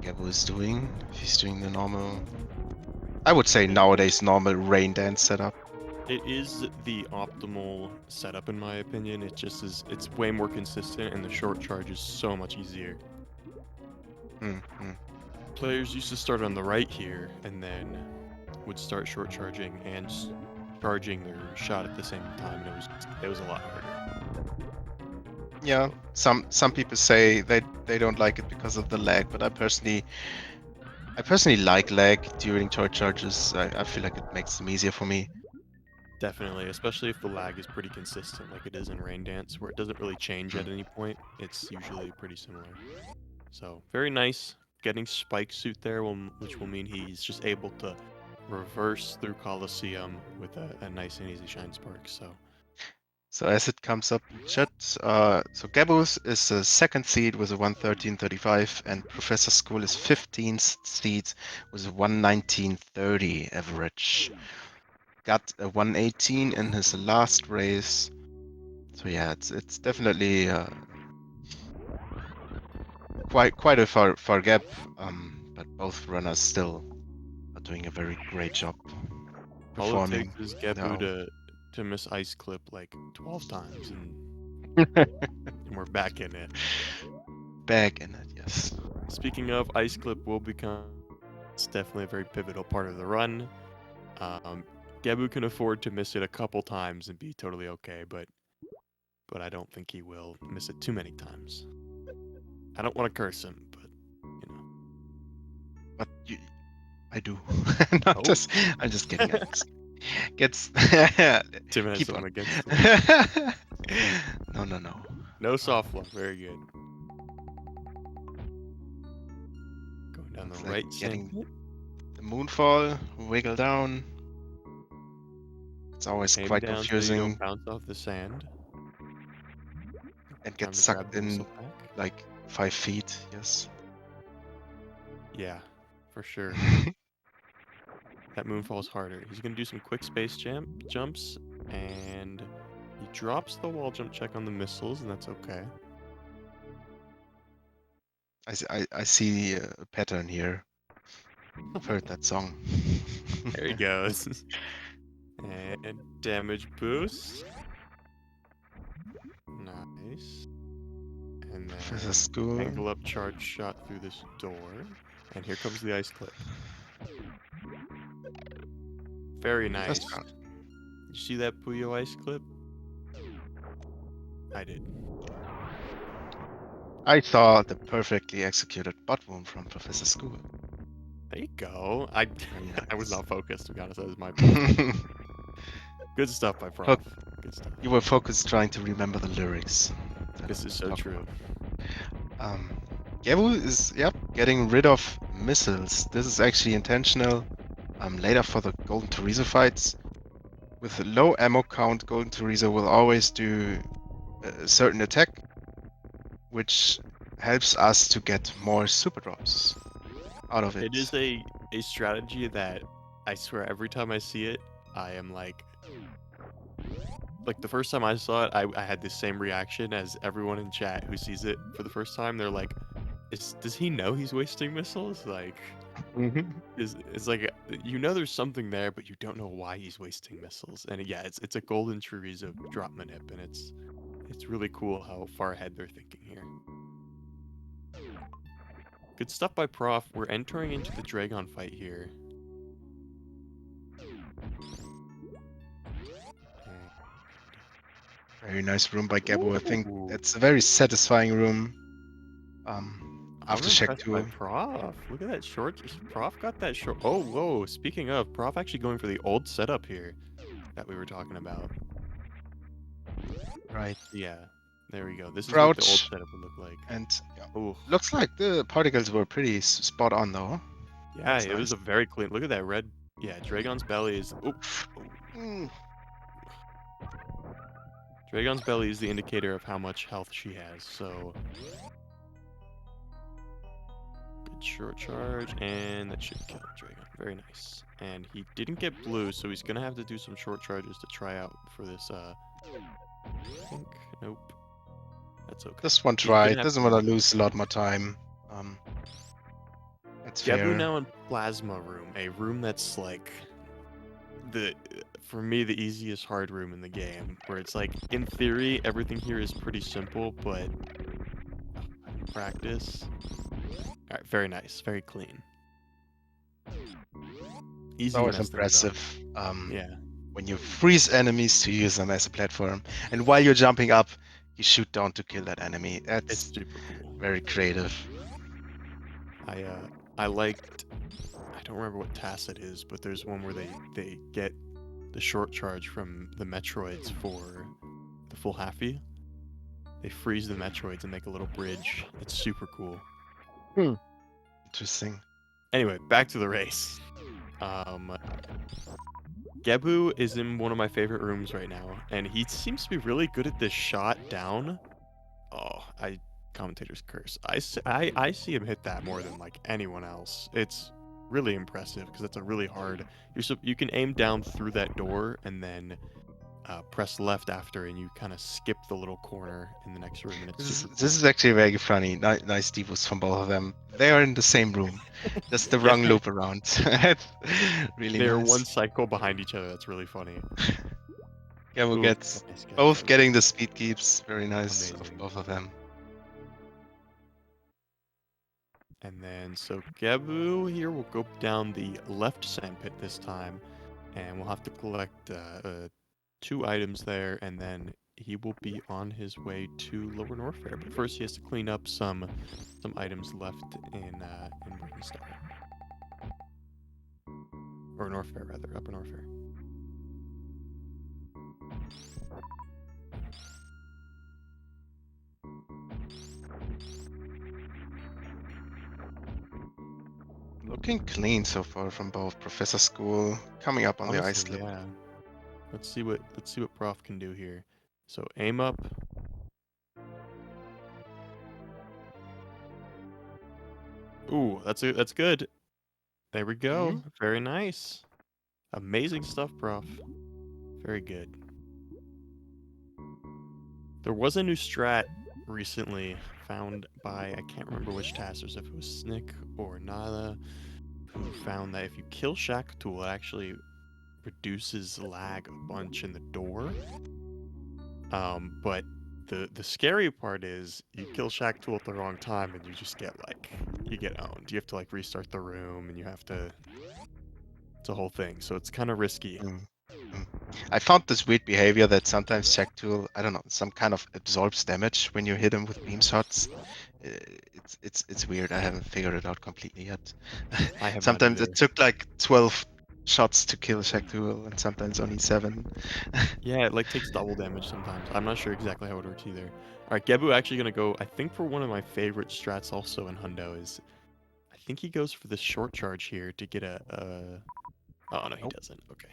Gebbu is doing. If he's doing the normal, I would say nowadays normal rain dance setup. It is the optimal setup in my opinion. It just is. It's way more consistent, and the short charge is so much easier. Players used to start on the right here, and then would start short charging and charging their shot at the same time, and it was a lot harder. Yeah, some people say they don't like it because of the lag, but I personally like lag during short charges. I feel like it makes them easier for me. Definitely, especially if the lag is pretty consistent, like it is in Rain Dance, where it doesn't really change at any point. It's usually pretty similar. So very nice. Getting Spike Suit there, which will mean he's just able to reverse through Coliseum with a nice and easy Shine Spark. So as it comes up in chat, so Gebbu's is a second seed with a 113.35, and Professor School is 15th seed with a 119.30 average. Got a 118 in his last race. So yeah, it's definitely quite a far gap. But both runners still are doing a very great job all it takes performing. is Gebbu No. to miss Ice Clip like 12 times, and we're back in it. Back in it, yes. Speaking of, Ice Clip will become, it's definitely a very pivotal part of the run. Gebbu can afford to miss it a couple times and be totally okay, but I don't think he will miss it too many times. I don't want to curse him, but you know. But I do. Oh, I'm just kidding. Gets 2 minutes keep to on. one against him. No. No soft love, very good. Going down the Looks like right sand getting pit. the moonfall, wiggle down. It's always Aim quite down so you don't confusing bounce off the sand. and get Time to grab sucked the in missile pack. like 5 feet. Yes. Yeah, for sure. That moonfall's harder. He's gonna do some quick space jumps, and he drops the wall jump check on the missiles, and that's okay. I see a pattern here. I've heard that song. There he goes. And damage boost. Nice. And Professor then School. angle up charge shot through this door. And here comes the ice clip. Very Just nice. Did you see that Puyo ice clip? I did. I saw the perfectly executed butt wound from Professor School. There you go. Very I was nice. not focused, to be honest. That was my bad. Good stuff by Prof. Good stuff. You were focused trying to remember the lyrics. This is so true. Gebbu is, yep, getting rid of missiles. This is actually intentional. Later for the Golden Teresa fights. With a low ammo count, Golden Teresa will always do a certain attack, which helps us to get more super drops out of it. It is a strategy that I swear every time I see it, I am like the first time I saw it, I had the same reaction as everyone in chat who sees it for the first time. They're like, does he know he's wasting missiles? Like, it's like you know there's something there, but you don't know why he's wasting missiles. And yeah, it's a golden Teresa drop manip, and it's really cool how far ahead they're thinking here. Good stuff by Prof. We're entering into the Dragon fight here. Very nice room by Gebbu. I think Ooh, that's a very satisfying room. I'm After check impressed by tool. Prof. Look at that short. Prof got that short. Oh, whoa. Speaking of, Prof actually going for the old setup here that we were talking about. Right. Yeah, there we go. This is what the old Crouch setup would look like. and yeah. Oh, Looks like the particles were pretty spot on though. yeah, That's it was nice. a very clean. Look at that red. Yeah, Dragon's belly is. Oh, Mm, Dragon's belly is the indicator of how much health she has. So, good short charge, and that should kill Dragon. Very nice. And he didn't get blue, so he's gonna have to do some short charges to try out for this. Pink. Nope. That's okay. this one He's try. gonna have Doesn't to. want to lose a lot more time. That's Gebbu fair. now in Plasma Room, a room that's like the for me the easiest hard room in the game, where it's like in theory everything here is pretty simple, but in practice, all right, very nice, very clean, It's easy to always mess things up. impressive Yeah, when you freeze enemies to use them as a platform, and while you're jumping up, you shoot down to kill that enemy. it's That's super cool. very creative. I liked. I don't remember what task it is, but there's one where they get the short charge from the Metroids for the full halfie. They freeze the Metroids and make a little bridge. It's super cool. Interesting. Anyway, back to the race. Gebbu is in one of my favorite rooms right now, and he seems to be really good at this shot down. Oh, commentator's curse. I see him hit that more than like anyone else. It's really impressive because it's a really hard. You can aim down through that door and then press left after, and you kind of skip the little corner in the next room, and it's super This is actually very funny. Nice debuts from both of them. They are in the same room, just the Yeah, wrong loop around. It's really they're nice. one cycle behind each other. That's really funny. Gebbu Ooh, gets nice catch, both Gebbu. getting the speed keeps. Very nice of Amazing. both of them. And then, so Gebbu here will go down the left sand pit this time, and we'll have to collect 2 items there, and then he will be on his way to Lower Norfair. But first, he has to clean up some items left in Brickenstar, or Norfair rather, Upper Norfair. Looking clean so far from both Professor School coming up on the ice Honestly, slip. yeah. Let's see what Prof can do here. So aim up. Ooh, that's good. There we go. Mhm. Very nice. Amazing stuff, Prof. Very good. There was a new strat recently found by, I can't remember which testers, if it was Snick or Nada, who found that if you kill Shack Tool, it actually reduces lag a bunch in the door. But the scary part is you kill Shack Tool at the wrong time and you just get you get owned. You have to restart the room and you have to. It's a whole thing, so it's kind of risky. Mm. Mm. I found this weird behavior that sometimes Check Tool, I don't know, some kind of absorbs damage when you hit him with beam shots. It's weird. I haven't figured it out completely yet. I have not Sometimes it either. took like 12 shots to kill Check Tool, and sometimes only 7. Yeah, it takes double damage sometimes. I'm not sure exactly how it works either. All right, Gebbu actually gonna go. I think for one of my favorite strats also in Hundo is, I think he goes for this short charge here to get a. Oh no, he Nope. doesn't. Okay.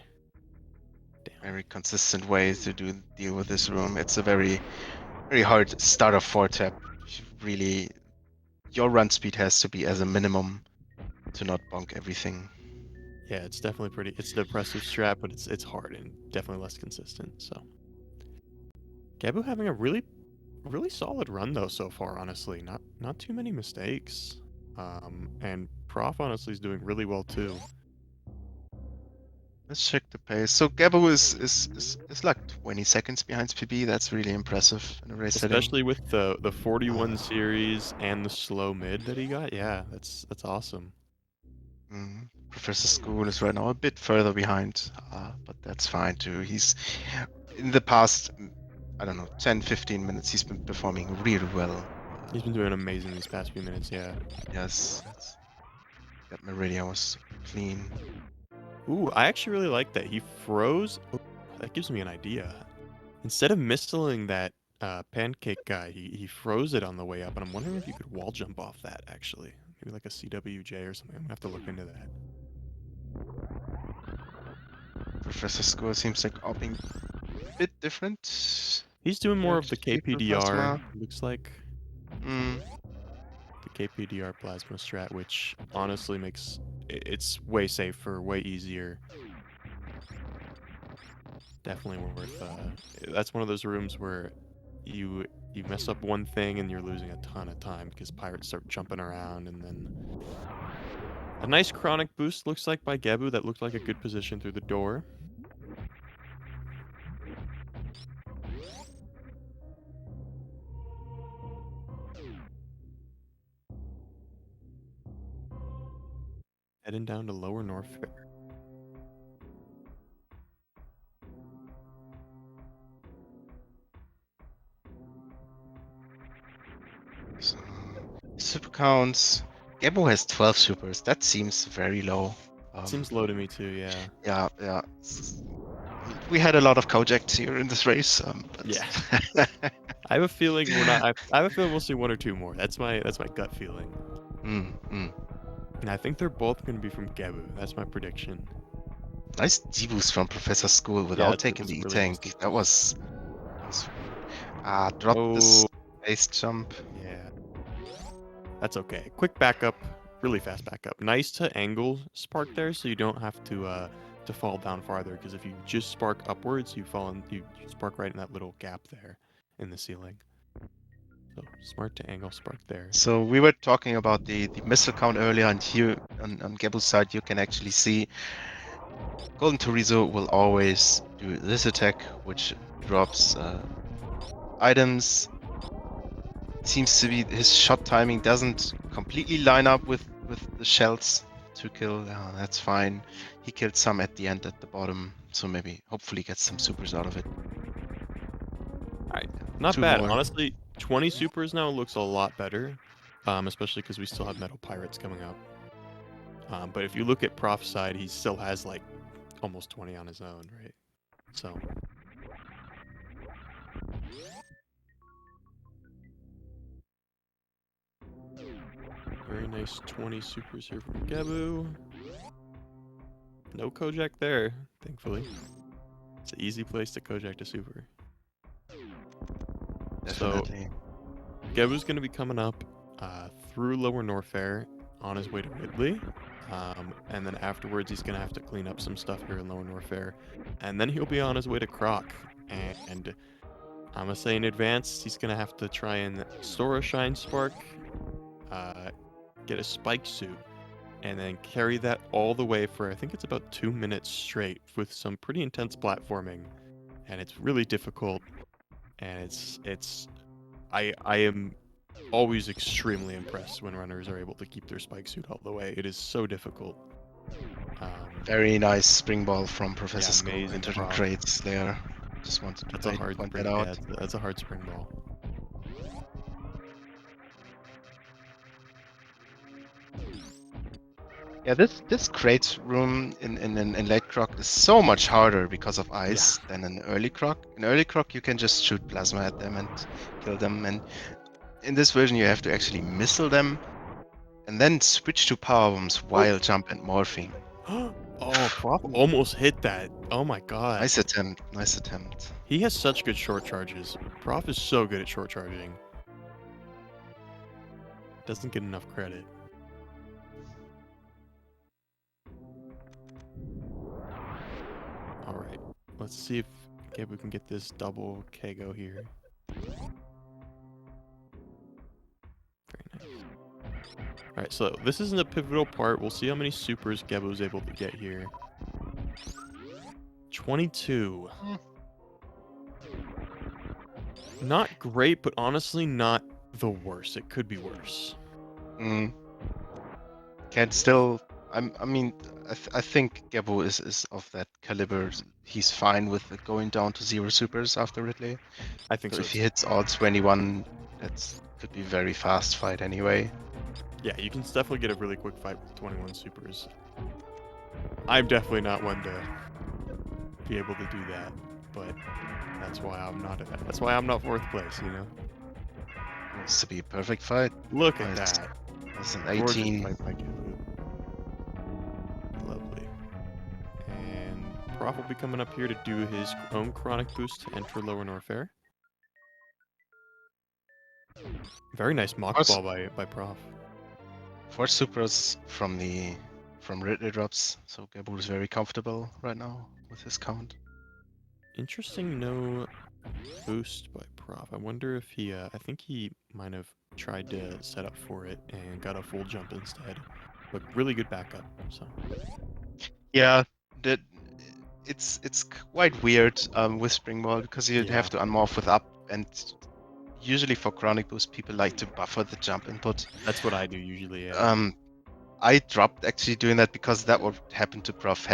Damn. Very consistent way to deal with this room. It's a very hard starter 4 tap. Really, your run speed has to be as a minimum to not bonk everything. Yeah, it's definitely pretty. It's a depressive strat, but it's hard and definitely less consistent. So, Gebbu having a really solid run though so far. Honestly, not too many mistakes. And Prof honestly is doing really well too. Let's check the pace. So Gebbu is like 20 seconds behind PB. That's really impressive in a race setting. Especially with the 41 series and the slow mid that he got. Yeah, that's awesome. Professor School is right now a bit further behind, but that's fine too. He's in the past I don't know, 10, 15 minutes, he's been performing really well. He's been doing amazing these past few minutes, yeah. Yes, that Meridian was clean. Ooh, I actually really like that. He froze. Ooh, that gives me an idea. Instead of missiling that pancake guy, he froze it on the way up, and I'm wondering if you could wall jump off that, actually. Maybe like a CWJ or something. I'm gonna have to look into that. ProfessorSchool seems like opting a bit different. He's doing more of the Super KPDR, plasma. looks like. Mm. The KPDR plasma strat, which honestly makes it's way safer, way easier. Definitely worth. That's one of those rooms where you mess up one thing and you're losing a ton of time because pirates start jumping around, and then a nice chronic boost looks like by Gebbu that looked like a good position through the door. Heading down to Lower North Fair. So, super counts. Gebbu has 12 supers. That seems very low. Seems low to me too, yeah. Yeah, yeah. I mean, we had a lot of Kojaks here in this race, but Yeah. I have a feeling we're not. I have a feeling we'll see one or two more. That's my gut feeling. And I think they're both going to be from Gebbu. That's my prediction. Nice deboost from ProfessorSchool Yeah, without it taking was the really nice. E-Tank. That was drop this Oh, base jump. yeah. That's okay. Quick backup, really fast backup. Nice to angle spark there, so you don't have to fall down farther. Because if you just spark upwards, you spark right in that little gap there in the ceiling. So smart to angle spark there. So we were talking about the missile count earlier, and here on Gebbu's side, you can actually see Golden Chorizo will always do this attack, which drops items. Seems to be his shot timing doesn't completely line up with the shells to kill. That's fine. He killed some at the end at the bottom, so maybe hopefully get some supers out of it. Alright, not Two bad. more. Honestly, 20 supers now looks a lot better, especially because we still have Metal Pirates coming up. But if you look at Prof's side, he still has like almost 20 on his own, right? So very nice 20 supers here from Gebbu. No Kojak there, thankfully. It's an easy place to Kojak to super. Definitely. So Gebbu's going to be coming up through Lower Norfair on his way to Ridley. And then afterwards, he's going to have to clean up some stuff here in Lower Norfair. And then he'll be on his way to Croc. And I'm going to say in advance, he's going to have to try and store a Shine Spark, get a Spike Suit, and then carry that all the way for, I think it's about 2 minutes straight with some pretty intense platforming. And it's really difficult. And I am always extremely impressed when runners are able to keep their Spike Suit all the way. It is so difficult. Very nice spring ball from Yeah, ProfessorSchool amazing into the prop. crates there. Just wanted That's to a hard point spring. that out. Yeah, that's a hard spring ball. Yeah, this crate room in late croc is so much harder because of ice than in early croc. In early croc, you can just shoot plasma at them and kill them, and in this version, you have to actually missile them and then switch to power bombs while jump and morphing. Oh, Prof almost hit that. Oh my god. Nice attempt. Nice attempt. He has such good short charges. Prof is so good at short charging. Doesn't get enough credit. Alright. Let's see if we can get this double Kago here. Very nice. Alright, so this isn't a pivotal part. We'll see how many supers Gebbu's able to get here. 22. Not great, but honestly not the worst. It could be worse. Can still I mean, I think Gebbu is of that caliber. He's fine with it going down to 0 supers after Ridley. I think So so if he too. hits all 21, that's could be very fast fight anyway. Yeah, you can definitely get a really quick fight with 21 supers. I'm definitely not one to be able to do that, but that's why I'm not. That's why I'm not fourth place. You know. Needs to be a perfect fight. Look at Nice. that. That's an Gorgeous 18. fight by Gebbu. Lovely. And Prof will be coming up here to do his own chronic boost to enter Lower Norfair. Very nice mock Course, ball by Prof. 4 supers from Ridley drops, so Gebbu is very comfortable right now with his count. Interesting no boost by Prof. I wonder if he, I think he might have tried to set up for it and got a full jump instead. But really good backup, so. Yeah, that it's quite weird with Springwall because you'd Yeah, have to unmorph with up, and usually for chronic boost people like to buffer the jump input. that's what I do usually, yeah. I dropped actually doing that because that would happen to Prof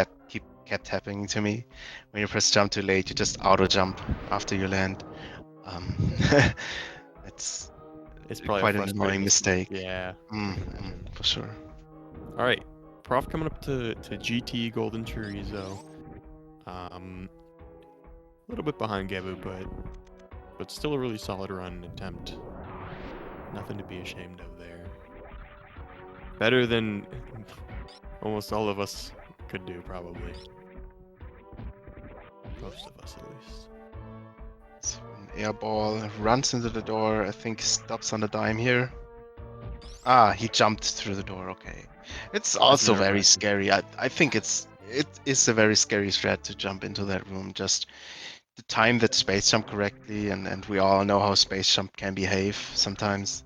kept happening to me. When you press jump too late, you just auto jump after you land. It's It's probably a quite an frustrating annoying mistake, mistake. yeah, I can imagine. For sure. All right, Prof coming up to GT Golden Chorizo. A little bit behind Gebbu, but still a really solid run attempt. Nothing to be ashamed of there. Better than almost all of us could do, probably. Most of us, at least. So an air ball runs into the door. I think stops on the dime here. Ah, he jumped through the door. Okay, it's That's also very nerve-wracking. scary. I think it is a very scary strat to jump into that room. Just to time that space jump correctly, and we all know how space jump can behave sometimes.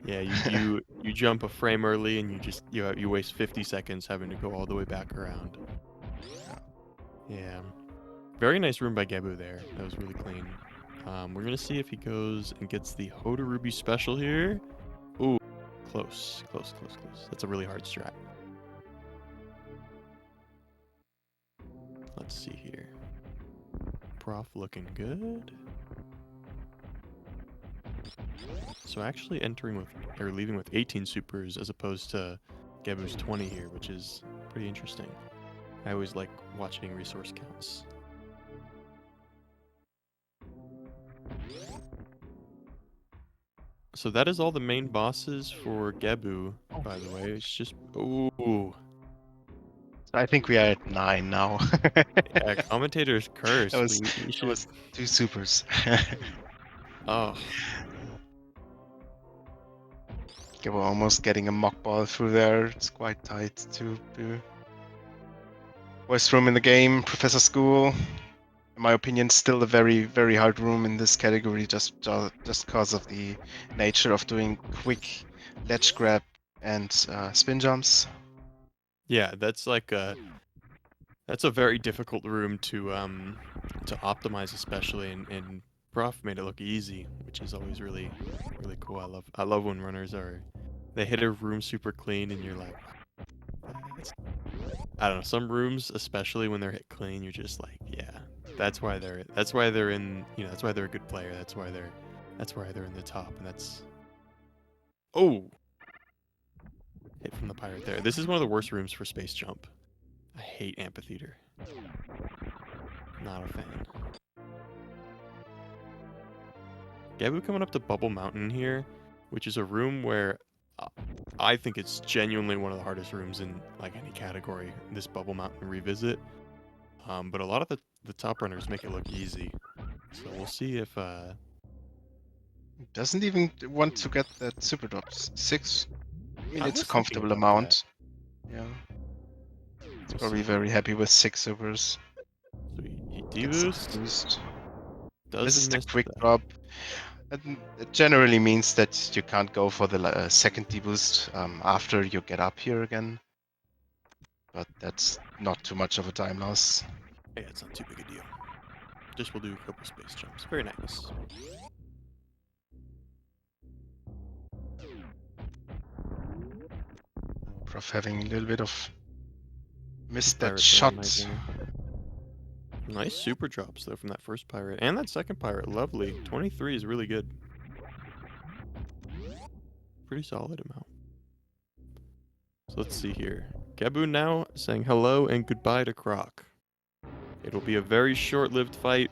Yeah, you jump a frame early and you waste 50 seconds having to go all the way back around. Yeah. Very nice room by Gebbu there. That was really clean. We're gonna see if he goes and gets the Hoda Ruby special here. Ooh, close. That's a really hard strat. Let's see here. Prof looking good. So actually entering with, or leaving with 18 supers as opposed to Gebbu's 20 here, which is pretty interesting. I always like watching resource counts. So that is all the main bosses for Gebbu, by the way. It's just, ooh. I think we are at 9 now. Yeah, commentator's curse. We That should, was 2 supers. oh. Okay, we're almost getting a mock ball through there. It's quite tight to do. Worst room in the game, ProfessorSchool. In my opinion, still a very, very hard room in this category just because of the nature of doing quick ledge grab and spin jumps. Yeah, that's a very difficult room to optimize, especially, and Prof made it look easy, which is always really cool. I love when runners they hit a room super clean and you're like, that's, I don't know, some rooms, especially when they're hit clean, you're just like, yeah, that's why they're in, that's why they're a good player. That's why they're in the top, and that's, oh, hit from the pirate there. This is one of the worst rooms for space jump. I hate amphitheater. Not a fan. Gebbu coming up to Bubble Mountain here, which is a room where I think it's genuinely one of the hardest rooms in like any category, this Bubble Mountain revisit. But a lot of the top runners make it look easy. So we'll see if Doesn't even want to get that super drops. 6. I mean, I it's a was thinking comfortable about that. amount. Yeah. It's We'll probably see very here. happy with 6 supers. So he Gets a D-boost, boost. doesn't Misses the miss quick that. drop. It generally means that you can't go for the second deboost after you get up here again. But that's not too much of a time loss. Yeah, it's not too big a deal. Just we'll do a couple space jumps. Very nice. Prof having a little bit of missed that Pirates are a shot. nightmare. Nice super drops though from that first pirate and that second pirate. Lovely. 23 is really good. Pretty solid amount. So let's see here. Gebbu now saying hello and goodbye to Croc. It'll be a very short-lived fight.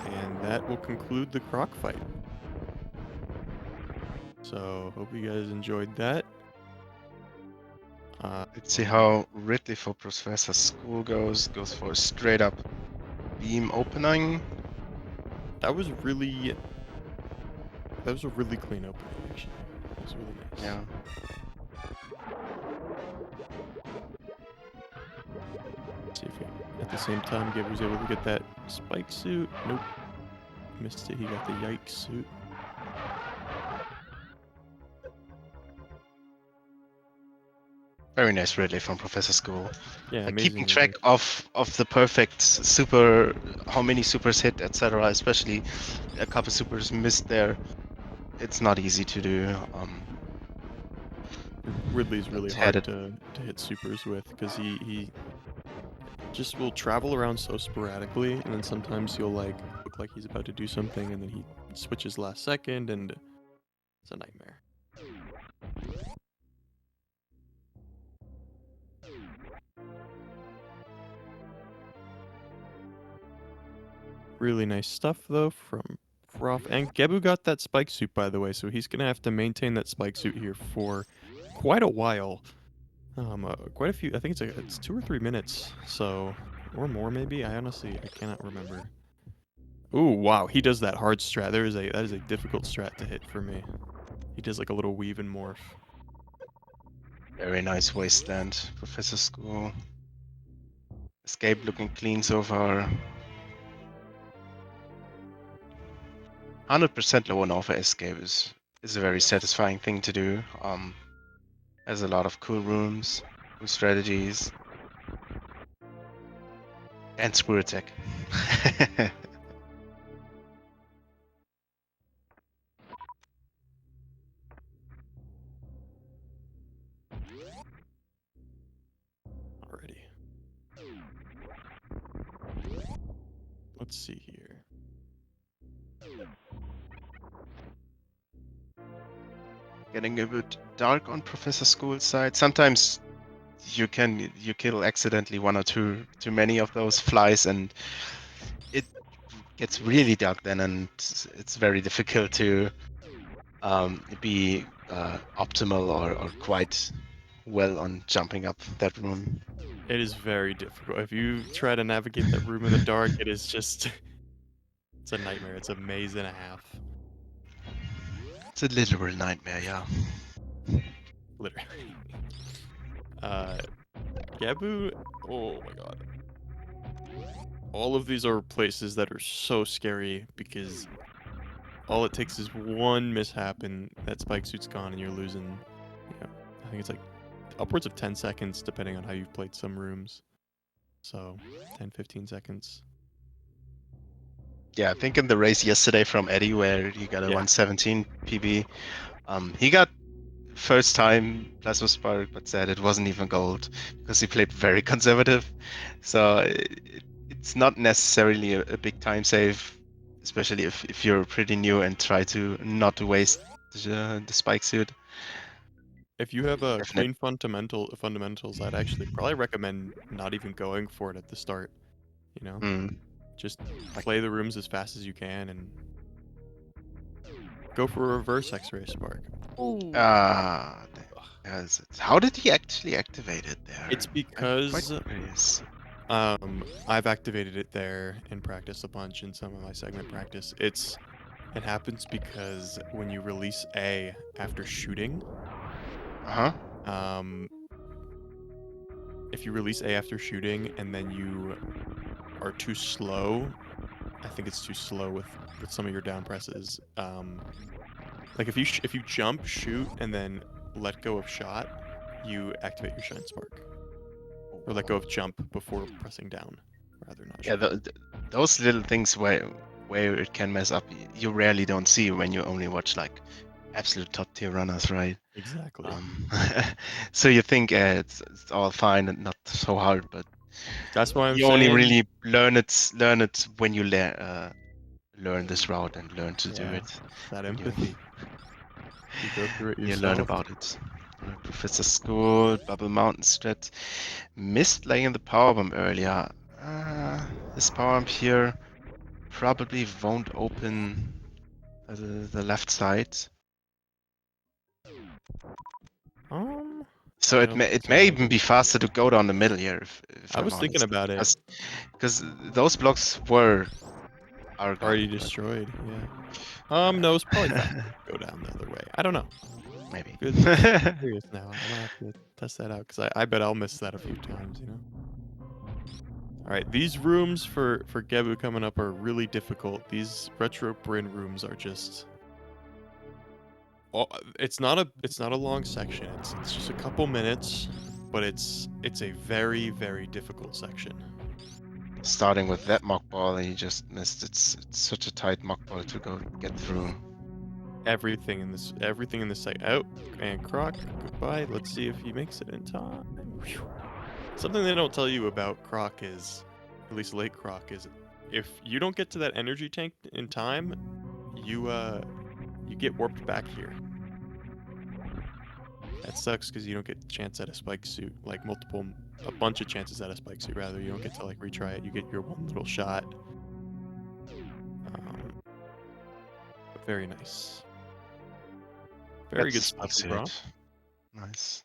And that will conclude the Croc fight. So, hope you guys enjoyed that. Let's see how Ridley for ProfessorSchool goes. Goes for a straight up beam opening. That was a really clean opening, actually. That was really nice. Yeah. Let's see if at the same time Gebbu was able to get that spike suit. Nope. Missed it. He got the yikes suit. Very nice Ridley from ProfessorSchool. Yeah, Like amazing. keeping track of the perfect super, how many supers hit, etc. Especially a couple supers missed there. It's not easy to do. Ridley's really Let's hard head to hit supers with because he just will travel around so sporadically, and then sometimes he'll like look like he's about to do something, and then he switches last second, and it's a nightmare. Really nice stuff though from Prof, and Gebbu got that spike suit by the way, so he's gonna have to maintain that spike suit here for quite a while. Quite a few. I think it's 2 or 3 minutes, so or more maybe. I cannot remember. Ooh, wow, he does that hard strat. That is a difficult strat to hit for me. He does like a little weave and morph. Very nice wasteland, ProfessorSchool. Escape looking clean so far. 100% low on offer escape is a very satisfying thing to do. Has a lot of cool rooms, cool strategies, and screw attack. Alrighty. Let's see here. Getting a bit dark on ProfessorSchool's side. Sometimes you kill accidentally one or two too many of those flies, and it gets really dark then, and it's very difficult to be optimal or quite well on jumping up that room. It is very difficult. If you try to navigate that room in the dark, it is just it's a nightmare. It's a maze and a half. It's a literal nightmare, yeah. Literally. Gebbu, oh my god. All of these are places that are so scary because all it takes is one mishap and that spike suit's gone and you're losing, I think it's like upwards of 10 seconds depending on how you've played some rooms. So 10, 15 seconds. Yeah, I think in the race yesterday from Eddie where he got a 117 PB, he got first time Plasma Spark, but said it wasn't even gold because he played very conservative. So it's not necessarily a big time save, especially if you're pretty new and try to not waste the spike suit. If you have a clean fundamentals, I'd actually probably recommend not even going for it at the start. Just play the rooms as fast as you can and go for a reverse X-ray spark. How did he actually activate it there? It's because I've activated it there in practice a bunch in some of my segment practice. It happens because when you release A after shooting, if you release A after shooting and then you are too slow, I think it's too slow with some of your down presses. Like if you jump, shoot, and then let go of shot, you activate your shine spark. Or let go of jump before pressing down, rather not. Yeah, those little things where it can mess up, you rarely don't see when you only watch like Absolute top tier runners, right? Exactly. Um, so you think it's all fine and not so hard, but That's why I'm you only saying, really learn it when you learn this route and learn to do yeah, it. that When you empathy. You go through it you learn yourself. about it. Professor School, Bubble Mountain strat. Missed laying the power bomb earlier. This power bomb here probably won't open the left side. So I it don't think may so. even be faster to go down the middle here, if I I'm was thinking honest, about it. because those blocks are gone. Already destroyed, yeah. No, it's probably faster to go down the other way. I don't know. Maybe. Good. Curious now. I might have to test that out because I bet I'll miss that a few times, you know? All right, these rooms for Gebbu coming up are really difficult. These retro Bryn rooms are just. Oh, it's not a long section. It's just a couple minutes, but it's a very difficult section. Starting with that mock ball, and you just missed. It's such a tight mock ball to get through. Everything in this site out, and Croc, goodbye. Let's see if he makes it in time. Whew. Something they don't tell you about Croc is, at least late Croc, is if you don't get to that energy tank in time, you get warped back here. That sucks because you don't get a chance at a spike suit, like a bunch of chances at a spike suit rather. You don't get to like retry it. You get your one little shot. But very nice. Very That's good the stuff spike from Prof. suit. Nice.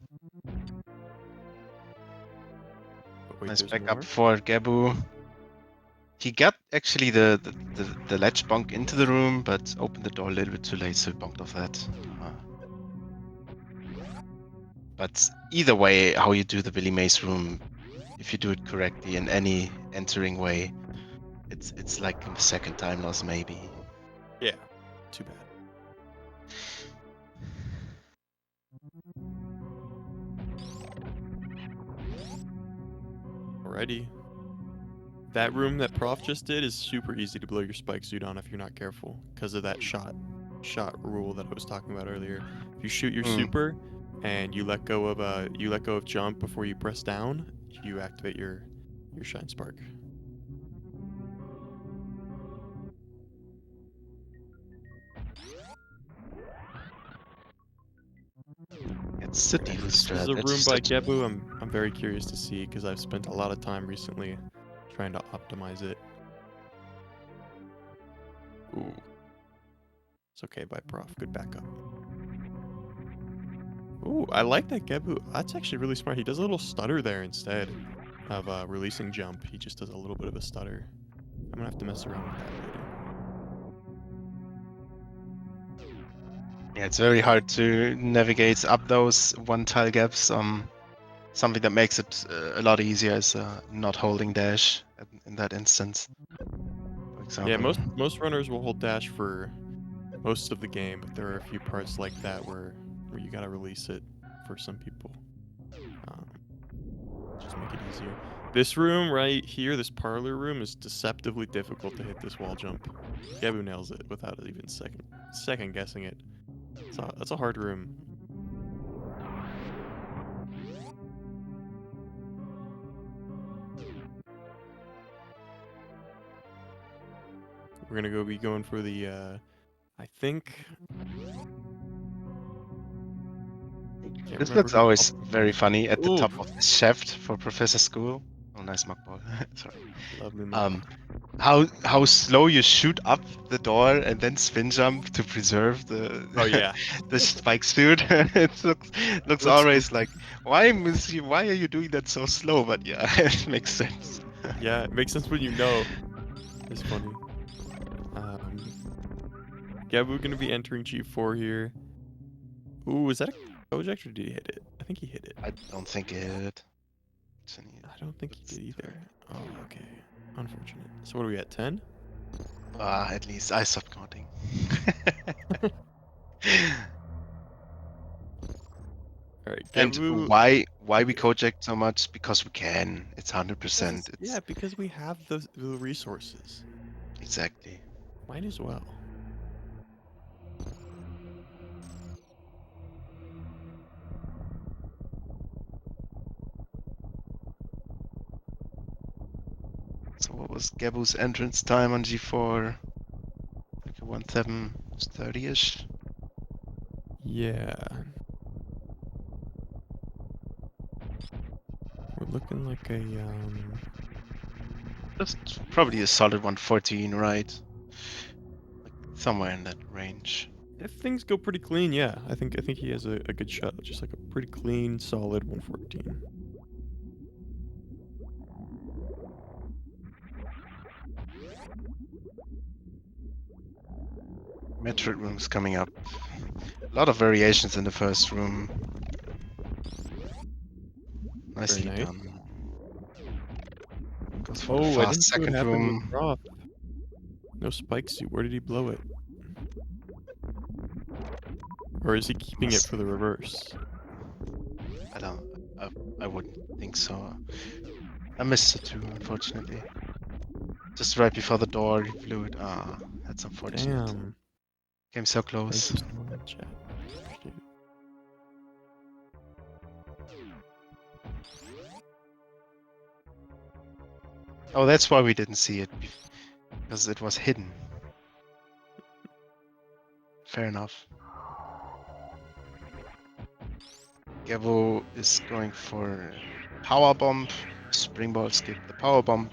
But wait, Nice there's backup more. for Gebbu. He got actually the ledge bonk into the room, but opened the door a little bit too late, so he bonked off that. But either way, how you do the Billy Mays room, if you do it correctly in any entering way, it's like a second time loss maybe. Yeah. Too bad. Alrighty. That room that Prof just did is super easy to blow your spike suit on if you're not careful because of that shot rule that I was talking about earlier. If you shoot your Mm. super and you let go of jump before you press down, you activate your shine spark. It's the Okay, default this is strat. a It's room just by such Gebbu. I'm very curious to see because I've spent a lot of time recently trying to optimize it. Ooh. It's okay by Prof. Good backup. Ooh, I like that Gebbu. That's actually really smart. He does a little stutter there instead of releasing jump. He just does a little bit of a stutter. I'm gonna have to mess around with that later. yeah, it's very hard to navigate up those one tile gaps. Something that makes it a lot easier is not holding dash in that instance, for Yeah, example. most runners will hold dash for most of the game, but there are a few parts like that where you gotta release it for some people. Um, just make it easier. This room right here, this parlor room, is deceptively difficult to hit this wall jump. Gebbu nails it without even second guessing it. That's a hard room. We're gonna be going for the I think can't This remember looks who always very funny at the Ooh, top of the shaft for Professor School. Oh, nice mock ball. Sorry. lovely Um, mukbang. how slow you shoot up the door and then spin jump to preserve Oh the yeah. the spike suit. It looks Looks always stupid. like why are you doing that so slow? But yeah, it makes sense. Yeah, it makes sense when you know. It's funny. Gebbu gonna be entering G4 here. Ooh, is that a project or did he hit it? I think he hit it. I don't think it. I don't think he did either. Oh, okay. Unfortunate. So what are we at? 10? At least I stopped counting. All right, And Gebbu. why we Okay. project so much? Because we can. It's Because 100%. It's because we have the resources. exactly. Might as well. was Gebbu's entrance time on G4? Like a 1730-ish? Yeah. We're looking like a Just probably a solid 114, right? Like somewhere in that range. if things go pretty clean, yeah. I think he has a good shot. Just like a pretty clean, solid 114. Metroid room's coming up. A lot of variations in the first room. Nicely nice. done. Goes for the Oh, I fast didn't see what second happened with room. Prof. No spike suit. Where did he blow it? Or is he keeping it for the reverse? I don't. I wouldn't think so. I missed it too, unfortunately. Just right before the door, he blew it. Ah, that's unfortunate. Damn. Came so Thank close. you so much, chat. Appreciate it. Oh, that's why we didn't see it, because it was hidden. Fair enough. Gebbu is going for power bomb, springboard skip. The power bomb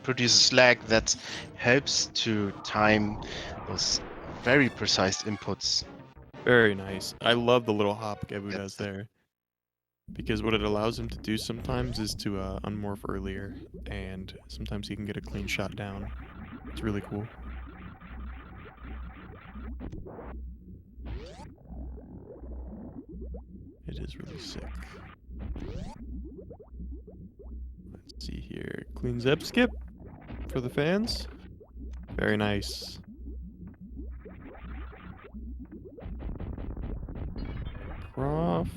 produces lag that helps to time those very precise inputs. Very nice. I love the little hop Gebbu That, does that there. Because what it allows him to do sometimes is to unmorph earlier, and sometimes he can get a clean shot down. It's really cool. It is really sick. Let's see here. Clean Zeb skip for the fans. Very nice. Prof.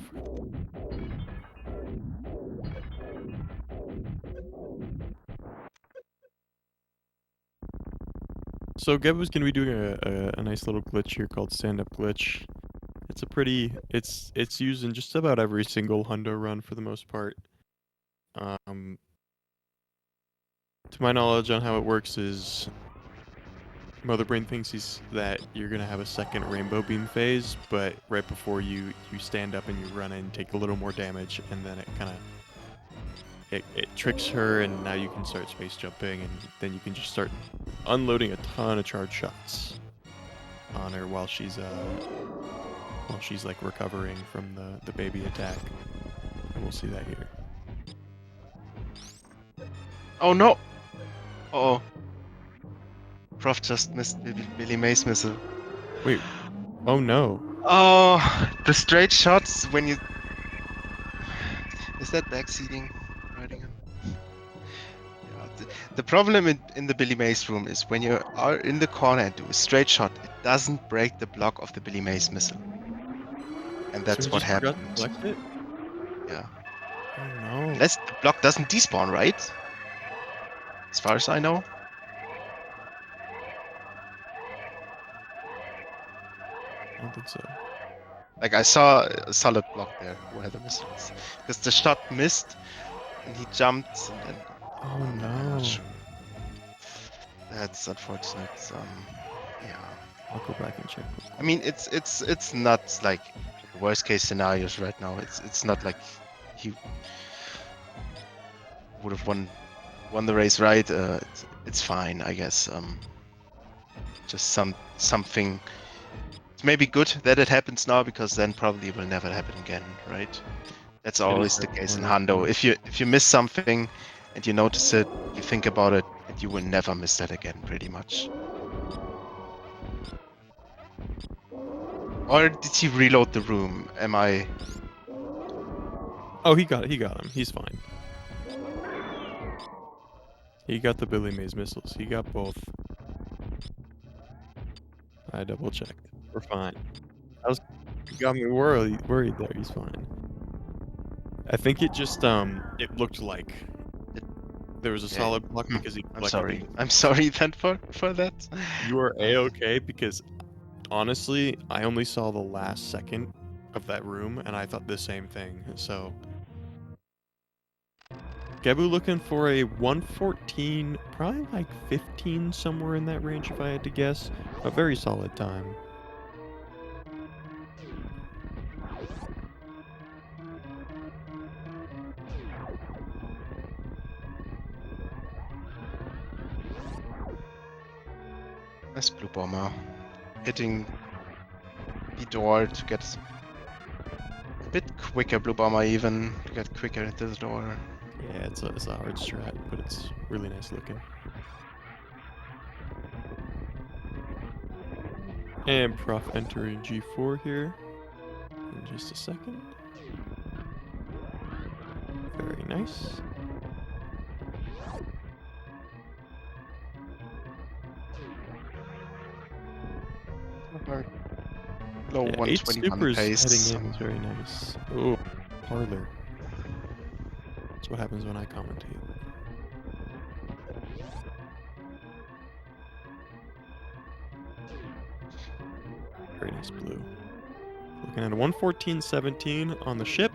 So Gebbu's gonna be doing a nice little glitch here called stand up glitch. It's a pretty it's used in just about every single hundo run for the most part. To my knowledge on how it works is Motherbrain thinks that you're gonna have a second rainbow beam phase, but right before you stand up and you run in, take a little more damage, and then it kind of it tricks her, and now you can start space jumping, and then you can just start unloading a ton of charge shots on her while she's like recovering from the baby attack, and we'll see that here. Oh no! Uh oh. Prof just missed Billy Mays missile. Wait. Oh no. Oh, the straight shots when you... Is that backseating? Riding him? Yeah, the problem in the Billy Mays room is when you are in the corner and do a straight shot, it doesn't break the block of the Billy Mays missile. And So that's he what just forgot happened. to collect it? Yeah. Oh no. Unless the block doesn't despawn, right? As far as I know. I don't think so. Like, I saw a solid block there where the missile was. Because the shot missed, and he jumped, and then... Oh I'm no. not sure. That's unfortunate. Yeah. I'll go back and check. I mean, it's not like worst case scenarios right now. It's not like he would have won the race, right? It's fine, I guess. Just something. It's maybe good that it happens now, because then probably it will never happen again, right? That's It is always the very case in important, Hundo. yeah. If you miss something and you notice it, you think about it, and you will never miss that again, pretty much. Or did he reload the room? Am I... Oh, he got him. He's fine. He got the Billy Mays missiles. He got both. I double checked. We're fine. You got me worried there. He's fine. I think it just it looked like there was a Okay. solid block because he I'm collected sorry. the. I'm sorry then for that. You are a-okay because honestly, I only saw the last second of that room and I thought the same thing. So Gebbu looking for a 114, probably like 15, somewhere in that range if I had to guess. A very solid time. Nice blue bomber. Hitting the door to get a bit quicker blue bomber even, to get quicker into the door. Yeah, it's a hard strat, but it's really nice looking. And Prof entering G4 here in just a second. Very nice. Low Yeah, 8 121 supers pace. heading in is very nice. Oh, parlor. That's what happens when I commentate. Very nice blue. Looking at a 114.17 on the ship.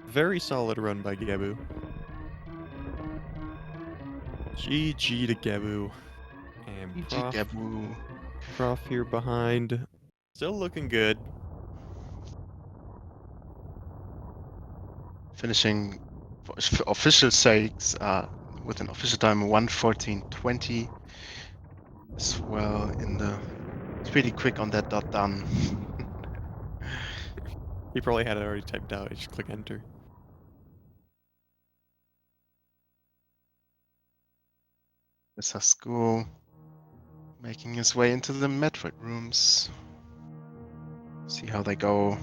Very solid run by Gebbu. GG to Gebbu. And GG Gebbu. Prof here behind. Still looking good. Finishing for official sakes with an official time 1:14:20 as well in the. It's pretty quick on that dot done. He probably had it already typed out. Just click enter. ProfessorSchool making his way into the Metroid rooms. See how they go.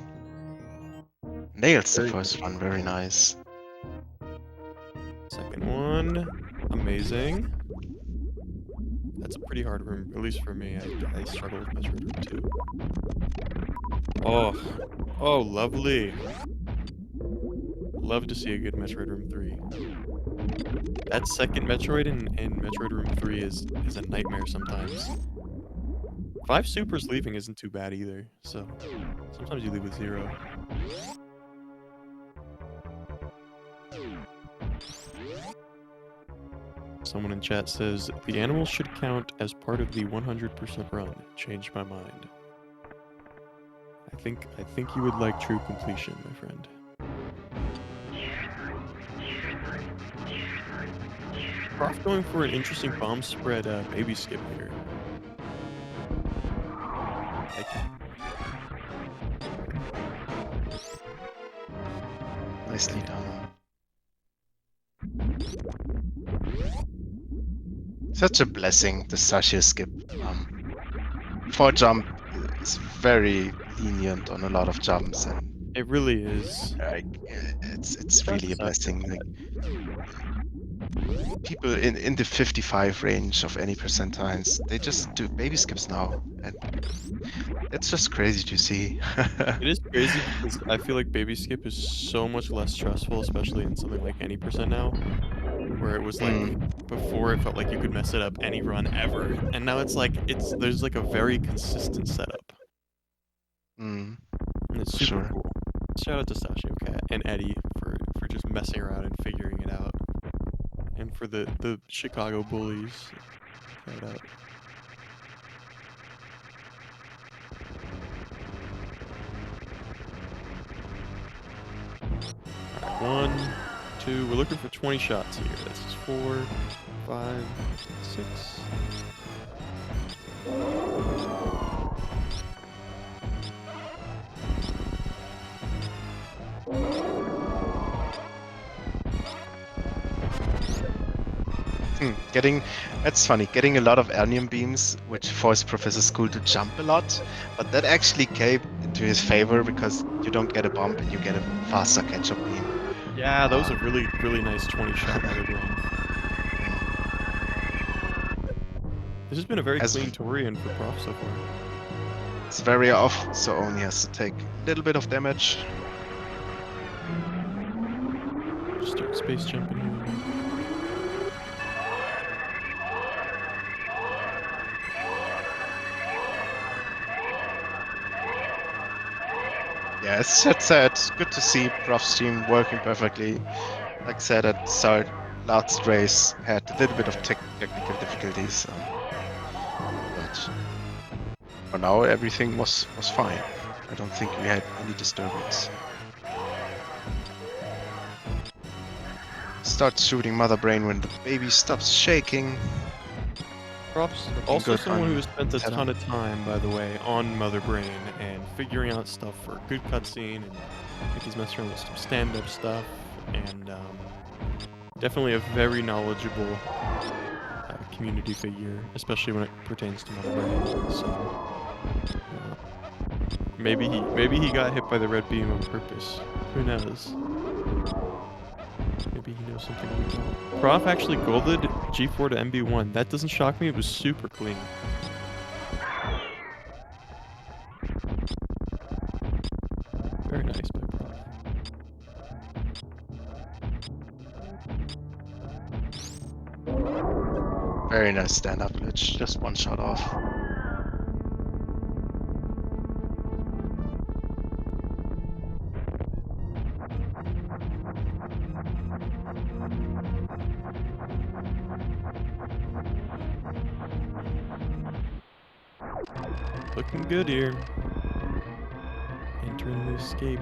Nails the first one, very nice. Second one, amazing. That's a pretty hard room, at least for me. I struggle with Metroid Room 2. Oh, lovely. Love to see a good Metroid Room 3. That second Metroid in Metroid Room 3 is a nightmare sometimes. 5 supers leaving isn't too bad either, so sometimes you leave with 0. Someone in chat says, the animals should count as part of the 100% run. Changed my mind. I think you would like true completion, my friend. Prof going for an interesting bomb spread baby skip here. Nicely done. Such a blessing, the Sashia skip. 4 jump is very lenient on a lot of jumps, and it really is. It's really a blessing. Like, people in the 55 range of any percentiles, they just do baby skips now, and it's just crazy to see. It is crazy because I feel like baby skip is so much less stressful, especially in something like any percent now, where it was like before it felt like you could mess it up any run ever, and now it's like there's like a very consistent setup. And it's super cool. Shout out to Sashio Cat and Eddie for just messing around and figuring it out, and for the Chicago bullies. Shout out. Right, 1, 2. We're looking for 20 shots here. This is 4, 5, 6. That's funny, getting a lot of onion beams, which forced ProfessorSchool to jump a lot, but that actually came into his favor because you don't get a bump and you get a faster catch-up beam. Yeah, that was a really, really nice 20-shot method run. This has been a very clean Torian for Prof so far. It's very off, so only has to take a little bit of damage. Just start space jumping here. Yeah, it's sad. Good to see Prof's team working perfectly. Like I said at the start, last race had a little bit of technical difficulties, but for now everything was fine. I don't think we had any disturbance. Start shooting Mother Brain when the baby stops shaking. Props. Looking Also good someone on who has spent a setup. ton of time, by the way, on Mother Brain and figuring out stuff for a good cutscene, and I think he's messing around with some stand-up stuff, and definitely a very knowledgeable community figure, especially when it pertains to Mother Brain. So maybe he got hit by the red beam on purpose. Who knows? Maybe he knows something we don't. Prof actually golded G4 to MB1. That doesn't shock me. It was super clean. Very nice by Prof. Very nice stand-up glitch. Just one shot off. Looking good here. Entering the escape.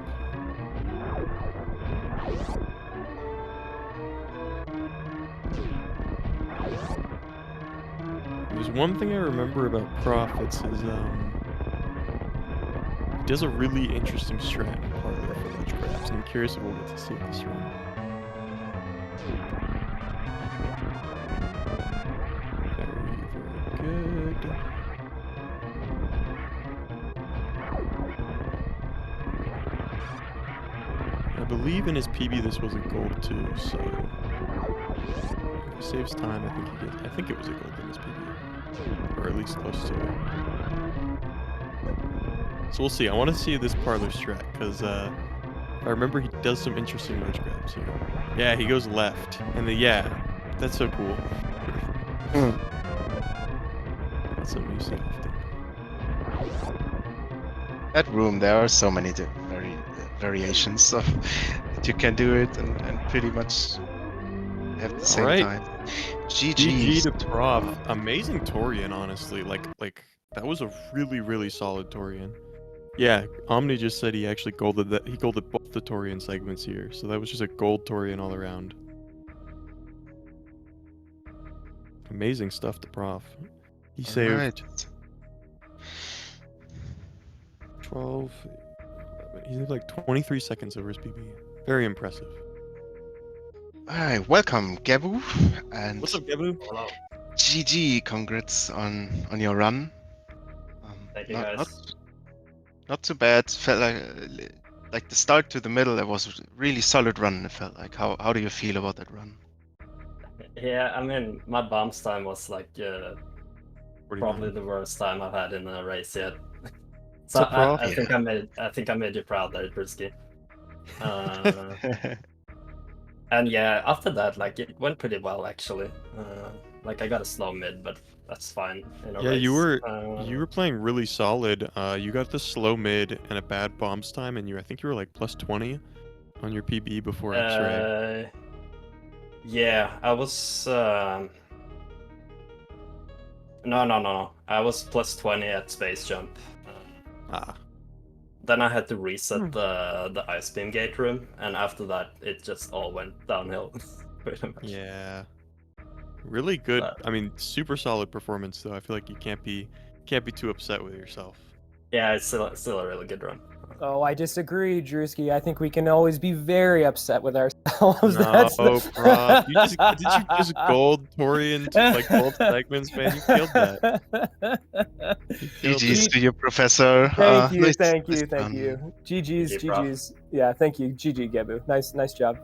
There's one thing I remember about Prof. It's his he does a really interesting strat in Parlor for ledge grabs, and I'm curious if we'll get to see this run. Very good. I believe in his PB this was a gold too, so if he saves time, I think it was a gold in his PB. Or at least close to it. So we'll see. I want to see this Parlor strat, because I remember he does some interesting ledge grabs here. Yeah, he goes left. And yeah, that's so cool. That's something you see often. That room, there are so many variations of that you can do it and pretty much have the same time. GG to Prof. Amazing Torian, honestly. Like that was a really solid Torian. Yeah, Omni just said he actually golded that. He golded both the Torian segments here, so that was just a gold Torian all around. Amazing stuff to Prof. He saved 12. He saved like 23 seconds over his PB. Very impressive. Alright, welcome Gebbu, and What's up, Gebbu? Hello. GG, congrats on your run. Thank you, guys. Not too bad. Felt like the start to the middle. It was a really solid run. It felt like. How do you feel about that run? Yeah, I mean, my bombs time was like probably the worst time I've had in a race yet. So I think I made you proud there, Brisky. And yeah, after that, like it went pretty well actually. Like I got a slow mid, but that's fine in a race. You were playing really solid. You got the slow mid and a bad bombs time, and I think you were like plus 20 on your PB before X-ray. Yeah, I was. No. I was plus 20 at space jump. Then I had to reset the ice beam gate room, and after that, it just all went downhill. Pretty much. Yeah. Really good. I mean, super solid performance though. I feel like you can't be too upset with yourself. Yeah, it's still a really good run. Oh, I disagree, Drewski. I think we can always be very upset with ourselves. No, Prof. Did you just gold Torian to like gold segments, man? You killed that. GG's to you, Professor. Thank you. GG's. Yeah, thank you. GG, Gebbu. Nice job.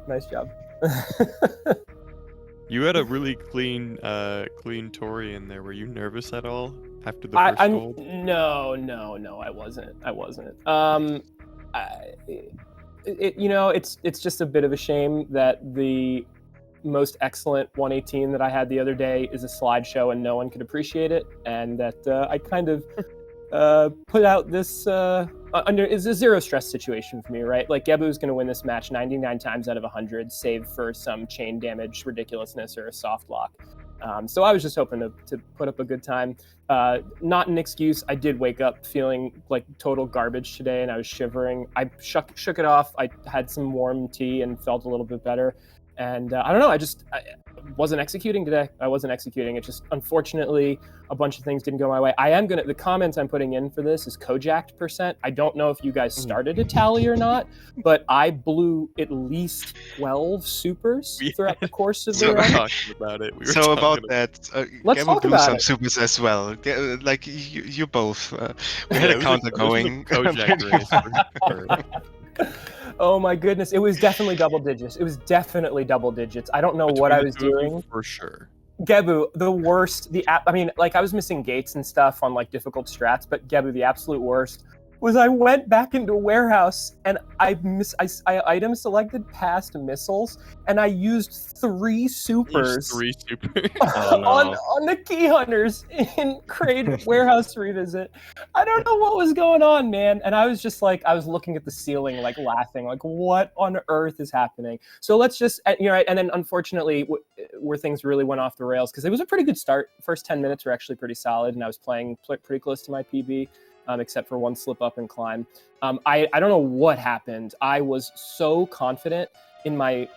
You had a really clean Torian there. Were you nervous at all after the first gold? No, I wasn't. It's just a bit of a shame that the most excellent 118 that I had the other day is a slideshow and no one could appreciate it, and that I kind of put out this it's a zero stress situation for me, right? Like Gebbu's going to win this match 99 times out of 100, save for some chain damage ridiculousness or a soft lock. So I was just hoping to put up a good time. Not an excuse. I did wake up feeling like total garbage today, and I was shivering. I shook it off. I had some warm tea and felt a little bit better. And I don't know. I wasn't executing today. I wasn't executing. It just, unfortunately, a bunch of things didn't go my way. The comment I'm putting in for this is Kojak %. I don't know if you guys started a tally or not, but I blew at least 12 supers throughout the course of the run. Talking about it. Let's Let's talk blew about some it. supers as well. Like you both. We had a counter going. Kojak race. Oh my goodness, it was definitely double digits. I don't know what I was doing. For sure. Gebbu, the worst. I was missing gates and stuff on like difficult strats, but Gebbu, the absolute worst was I went back into a warehouse and I item selected past missiles and I used 3 supers. On the key hunters in Crate Warehouse Revisit. I don't know what was going on, man. And I was just like, I was looking at the ceiling, like laughing, like what on earth is happening? So let's just, and then unfortunately, where things really went off the rails, because it was a pretty good start. First 10 minutes were actually pretty solid, and I was playing pretty close to my PB. Except for one slip up and climb. I don't know what happened. I was so confident in my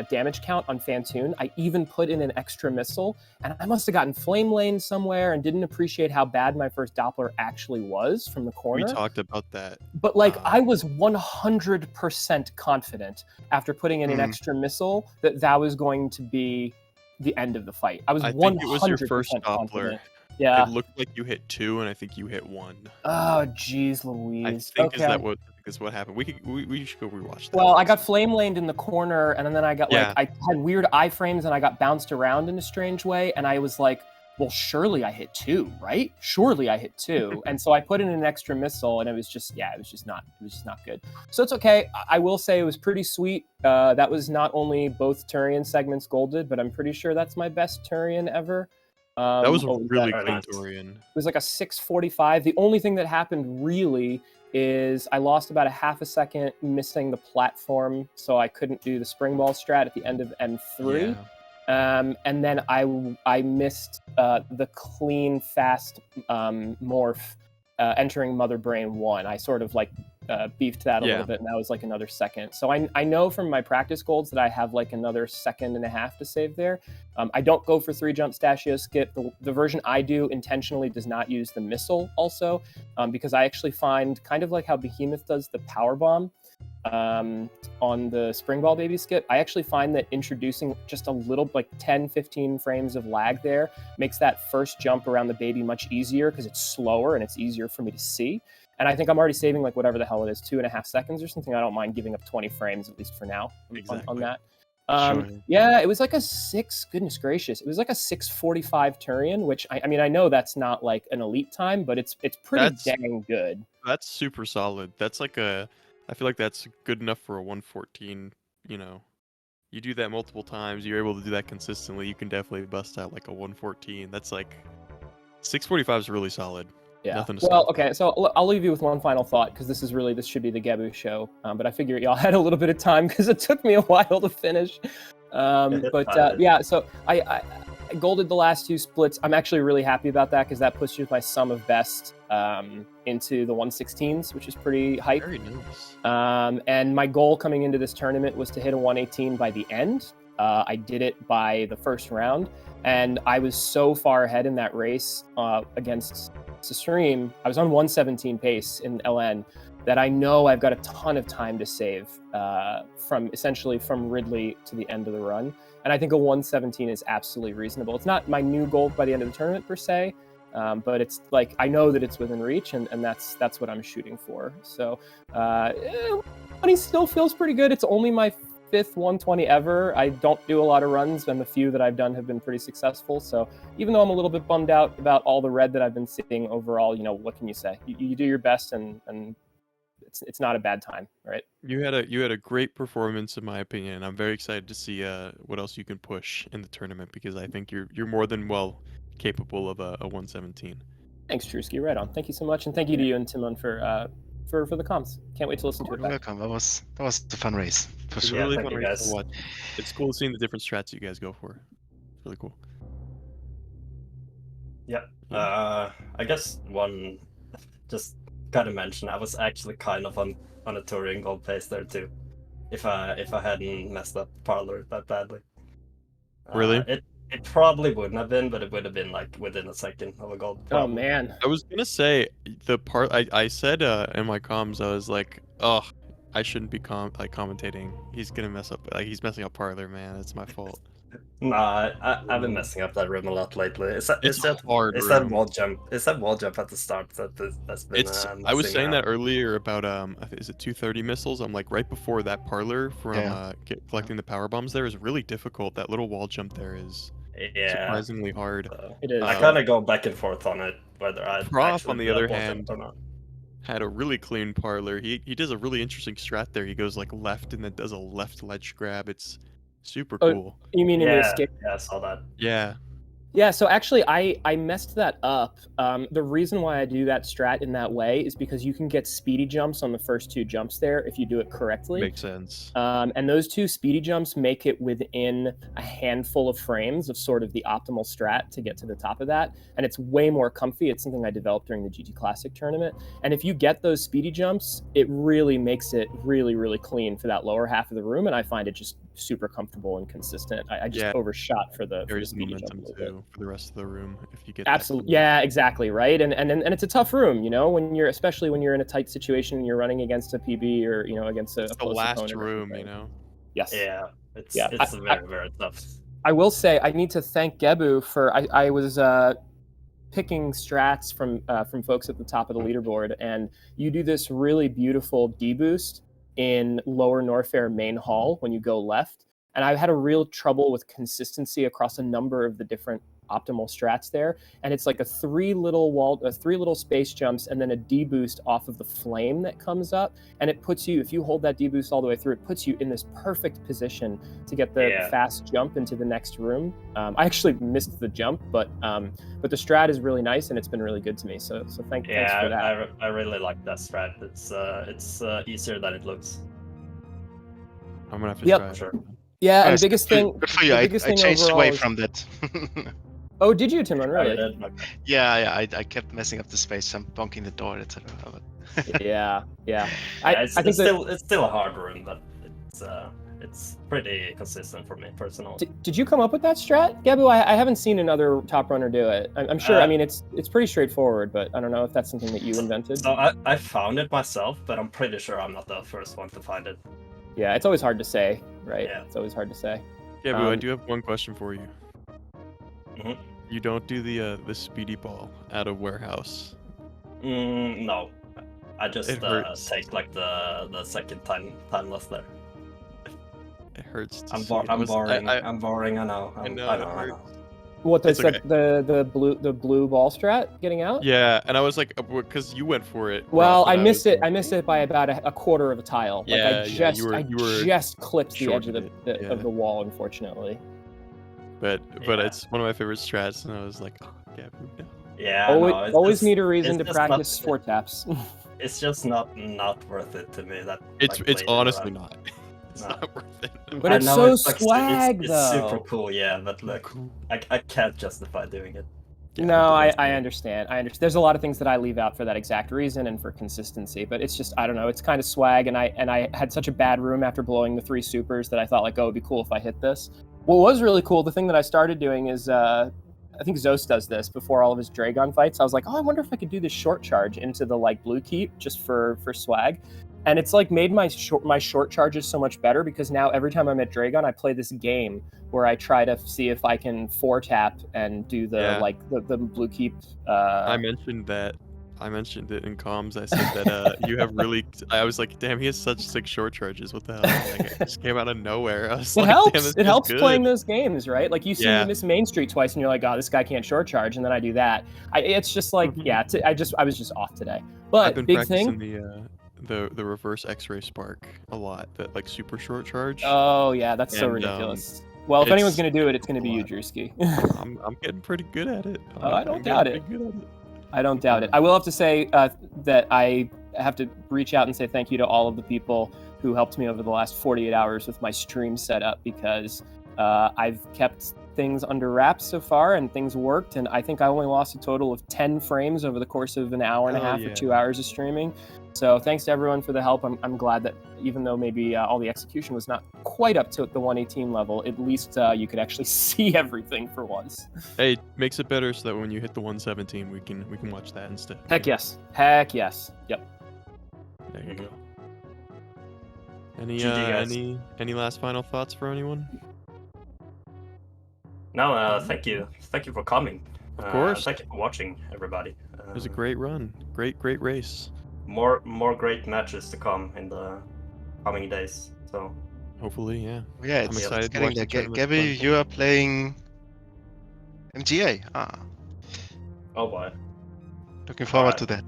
damage count on Fantoon. I even put in an extra missile, and I must have gotten flame lane somewhere and didn't appreciate how bad my first Doppler actually was from the corner. We talked about that. But I was 100% confident after putting in an extra missile that was going to be the end of the fight. I think it was your first Doppler. Confident. Yeah. It looked like you hit 2, and I think you hit 1. Oh, jeez Louise. I think is what happened. We should go rewatch that. Well, I got flame laned in the corner, and then I got I had weird iframes, and I got bounced around in a strange way, and I was like, well, surely I hit 2, right? Surely I hit 2. And so I put in an extra missile, and it was just not good. So it's okay. I will say it was pretty sweet. That was not only both Turian segments golded, but I'm pretty sure that's my best Turian ever. That was a really clean Turian. It was like a 6:45. The only thing that happened really is I lost about a half a second missing the platform, so I couldn't do the spring ball strat at the end of M3. Yeah. And then I missed the clean fast morph entering Mother Brain 1. I sort of beefed that a little bit, and that was like another second. So I know from my practice golds that I have like another 1.5 seconds to save there. I don't go for 3 jump stashio skip. The version I do intentionally does not use the missile also, because I actually find, kind of like how Behemoth does the power bomb on the spring ball baby skip, I actually find that introducing just a little, like 10-15 frames of lag there makes that first jump around the baby much easier, because it's slower and it's easier for me to see. And I think I'm already saving like whatever the hell it is, 2.5 seconds or something. I don't mind giving up 20 frames, at least for now, on that. Sure. Yeah, it was like goodness gracious, it was like a 6:45 Turian, which I mean, I know that's not like an elite time, but it's pretty dang good. That's super solid. That's like I feel like that's good enough for a 114, You do that multiple times, you're able to do that consistently, you can definitely bust out like a 114. That's like 6:45 is really solid. Yeah. Well, okay, so I'll leave you with one final thought, because this should be the Gebbu show. But I figure y'all had a little bit of time because it took me a while to finish. So I golded the last 2 splits. I'm actually really happy about that, because that pushes my sum of best into the 116s, which is pretty hype. Very nice. And my goal coming into this tournament was to hit a 118 by the end. I did it by the first round, and I was so far ahead in that race against Stream. I was on 117 pace in LN that I know I've got a ton of time to save from Ridley to the end of the run. And I think a 117 is absolutely reasonable. It's not my new goal by the end of the tournament per se, but it's like, I know that it's within reach, and that's what I'm shooting for. So money still feels pretty good. It's only my 5th 120 ever. I don't do a lot of runs, and the few that I've done have been pretty successful. So even though I'm a little bit bummed out about all the red that I've been seeing overall, what can you say? You do your best, and it's not a bad time, right? You had a great performance, in my opinion. I'm very excited to see what else you can push in the tournament, because I think you're more than well capable of a 117. Thanks, Drewski. Right on. Thank you so much, and thank you to you and Timon for the comms. Can't wait to listen to it. You're welcome. That was a fun race for It's sure. a really thank fun you, race guys. to watch. It's cool seeing the different strats you guys go for. It's really cool. Yeah. I guess one just gotta mention I was actually kind of on a Turing gold pace there too. If I hadn't messed up Parlor that badly. Really? It probably wouldn't have been, but it would have been like within a second of a gold. Oh Probably. man. I was gonna say the part I said in my comms, I was like, oh, I shouldn't be commentating. He's gonna mess up. Like he's messing up Parlor, man. It's my fault. Nah, I've been messing up that room a lot lately. It's that hard It's that room. wall jump. It's that wall jump at the start that's been. I was saying messing that earlier about is it 230 missiles? I'm like right before that Parlor from collecting the power bombs. There is really difficult. That little wall jump there is surprisingly hard. So, It is. I kind of go back and forth on it whether I Prof on the other wall hand jump or not. had a really clean Parlor. He does a really interesting strat there. He goes like left and then does a left ledge grab. It's super cool. You mean in the Yeah, escape? yeah, I saw that. Yeah. Yeah, so actually I messed that up. The reason why I do that strat in that way is because you can get speedy jumps on the first 2 jumps there if you do it correctly. Makes sense. And those 2 speedy jumps make it within a handful of frames of sort of the optimal strat to get to the top of that. And it's way more comfy. It's something I developed during the GT Classic tournament. And if you get those speedy jumps, it really makes it really, really clean for that lower half of the room. And I find it just super comfortable and consistent. I just overshot for the speedy jump a little bit. For the rest of the room if you get absolutely yeah, exactly, right. And it's a tough room, you know, especially when you're in a tight situation and you're running against a PB or against a the last room, you know. Yes. Yeah, it's very, very tough. I will say I need to thank Gebbu for I was picking strats from folks at the top of the leaderboard, and you do this really beautiful deboost in Lower Norfair main hall when you go left. And I've had a real trouble with consistency across a number of the different optimal strats there, and it's like a 3 little space jumps and then a deboost off of the flame that comes up, and it puts you, if you hold that deboost all the way through, it puts you in this perfect position to get the fast jump into the next room. I actually missed the jump, but the strat is really nice and it's been really good to me. So thanks for that. I really like that strat. It's easier than it looks. I'm gonna have to try it. Sure. Yeah, and the biggest thing. Good for you. I changed away from that. Oh, did you, Timon? Really? Yeah. I kept messing up the space. I'm bonking the door, etc. yeah. I think it's still a hard room, but it's pretty consistent for me personally. Did you come up with that strat, Gebbu? I haven't seen another top runner do it. I'm sure. I mean, it's pretty straightforward, but I don't know if that's something that you invented. So I found it myself, but I'm pretty sure I'm not the first one to find it. Yeah, it's always hard to say, right? Yeah. It's always hard to say. Gebbu, I do have one question for you. Mm-hmm. You don't do the speedy ball out of warehouse. No, I just take like the second timeless there. It hurts. I'm boring. I'm boring. I know. I know. What the blue ball strat getting out? Yeah, and I was like, because you went for it. Well, I missed it. I missed it by about a quarter of a tile. Yeah, I just clipped the edge of the wall, unfortunately. But it's one of my favorite strats, and I was like, oh, yeah, no. Yeah. Always need a reason to practice 4 taps. It's just not worth it to me. It's honestly not. It's not worth it. But it's so swag, though. It's super cool, yeah. But look, I can't justify doing it. Yeah, no, I understand. There's a lot of things that I leave out for that exact reason and for consistency. But it's just, I don't know. It's kind of swag, and I had such a bad room after blowing the 3 supers that I thought like, oh, it'd be cool if I hit this. What was really cool, the thing that I started doing is, I think Zos does this before all of his Dragon fights. I was like, oh, I wonder if I could do this short charge into the like blue keep just for swag. And it's like made my short charges so much better, because now every time I'm at Dragon, I play this game where I try to see if I can 4-tap and do the blue keep. I mentioned it in comms. I said that you have really. I was like, damn, he has such sick short charges. What the hell? Like, it just came out of nowhere. I was it helps playing those games, right? Like you see me miss Main Street twice, and you're like, oh, this guy can't short charge, and then I do that. It's just like, I was just off today. But I've been big practicing thing. The reverse X-ray spark a lot. That like super short charge. Oh yeah, that's so ridiculous. Well, if anyone's gonna do it, it's gonna be you, Drewski. I'm getting pretty good at it. I don't doubt it. I don't doubt it. I will have to say that I have to reach out and say thank you to all of the people who helped me over the last 48 hours with my stream setup, because I've kept things under wraps so far and things worked, and I think I only lost a total of 10 frames over the course of an hour and a half or 2 hours of streaming. So thanks to everyone for the help. I'm glad that even though maybe all the execution was not quite up to the 118 level, at least you could actually see everything for once. Hey, makes it better so that when you hit the 117, we can watch that instead. Heck yes. Heck yes. Yep. There you go. Any last final thoughts for anyone? No, thank you for coming. Of course. Thank you for watching, everybody. It was a great run. Great race. More great matches to come in the coming days. So hopefully, yeah. Yeah, I'm excited to watch the tournament. Gebbu, you are playing MGA. Oh boy. Looking forward to that.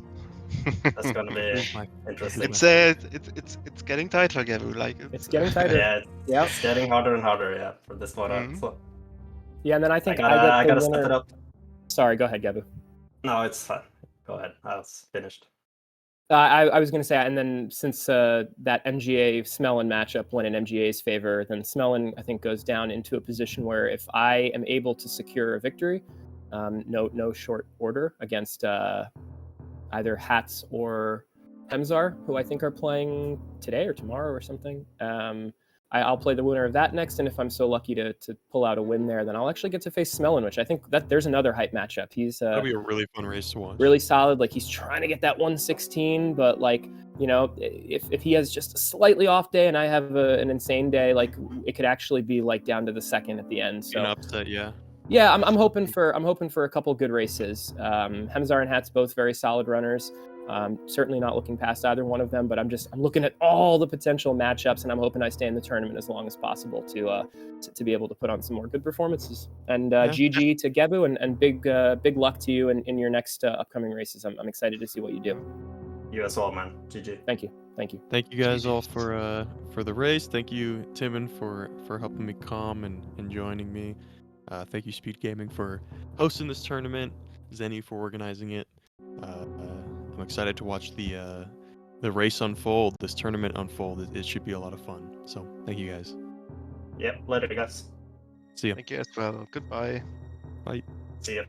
That's gonna be interesting. It's getting tighter, Gebbu. Like it's getting tighter. Yeah, it's getting harder and harder. Yeah, for this one. So. Yeah, and then I think I gotta step it up. Sorry, go ahead, Gebbu. No, it's fine. Go ahead. I was finished. I was going to say, and then since that MGA Smellin matchup went in MGA's favor, then Smellin, I think, goes down into a position where if I am able to secure a victory, no short order against either Hats or Hemzar, who I think are playing today or tomorrow or something. I'll play the winner of that next, and if I'm so lucky to pull out a win there, then I'll actually get to face Smellin, which I think that there's another hype matchup. He's that'll be a really fun race to watch. Really solid. Like, he's trying to get that 116, but like, you know, if he has just a slightly off day and I have an insane day, like, it could actually be like down to the second at the end. So an upset, yeah. Yeah, I'm hoping for a couple good races. Hemzar and Hat's both very solid runners. Certainly not looking past either one of them, but I'm looking at all the potential matchups, and I'm hoping I stay in the tournament as long as possible to be able to put on some more good performances. And GG to Gebbu, and big luck to you in your next upcoming races. I'm excited to see what you do. You as well, man. GG. Thank you. Thank you guys all for the race. Thank you, Timon, for helping me calm and joining me. Thank you, Speedgaming, for hosting this tournament. Zenny for organizing it. I'm excited to watch the race unfold, this tournament unfold. It should be a lot of fun. So thank you guys. Yep, later guys. See ya. Thank you as well. Goodbye. Bye. See ya.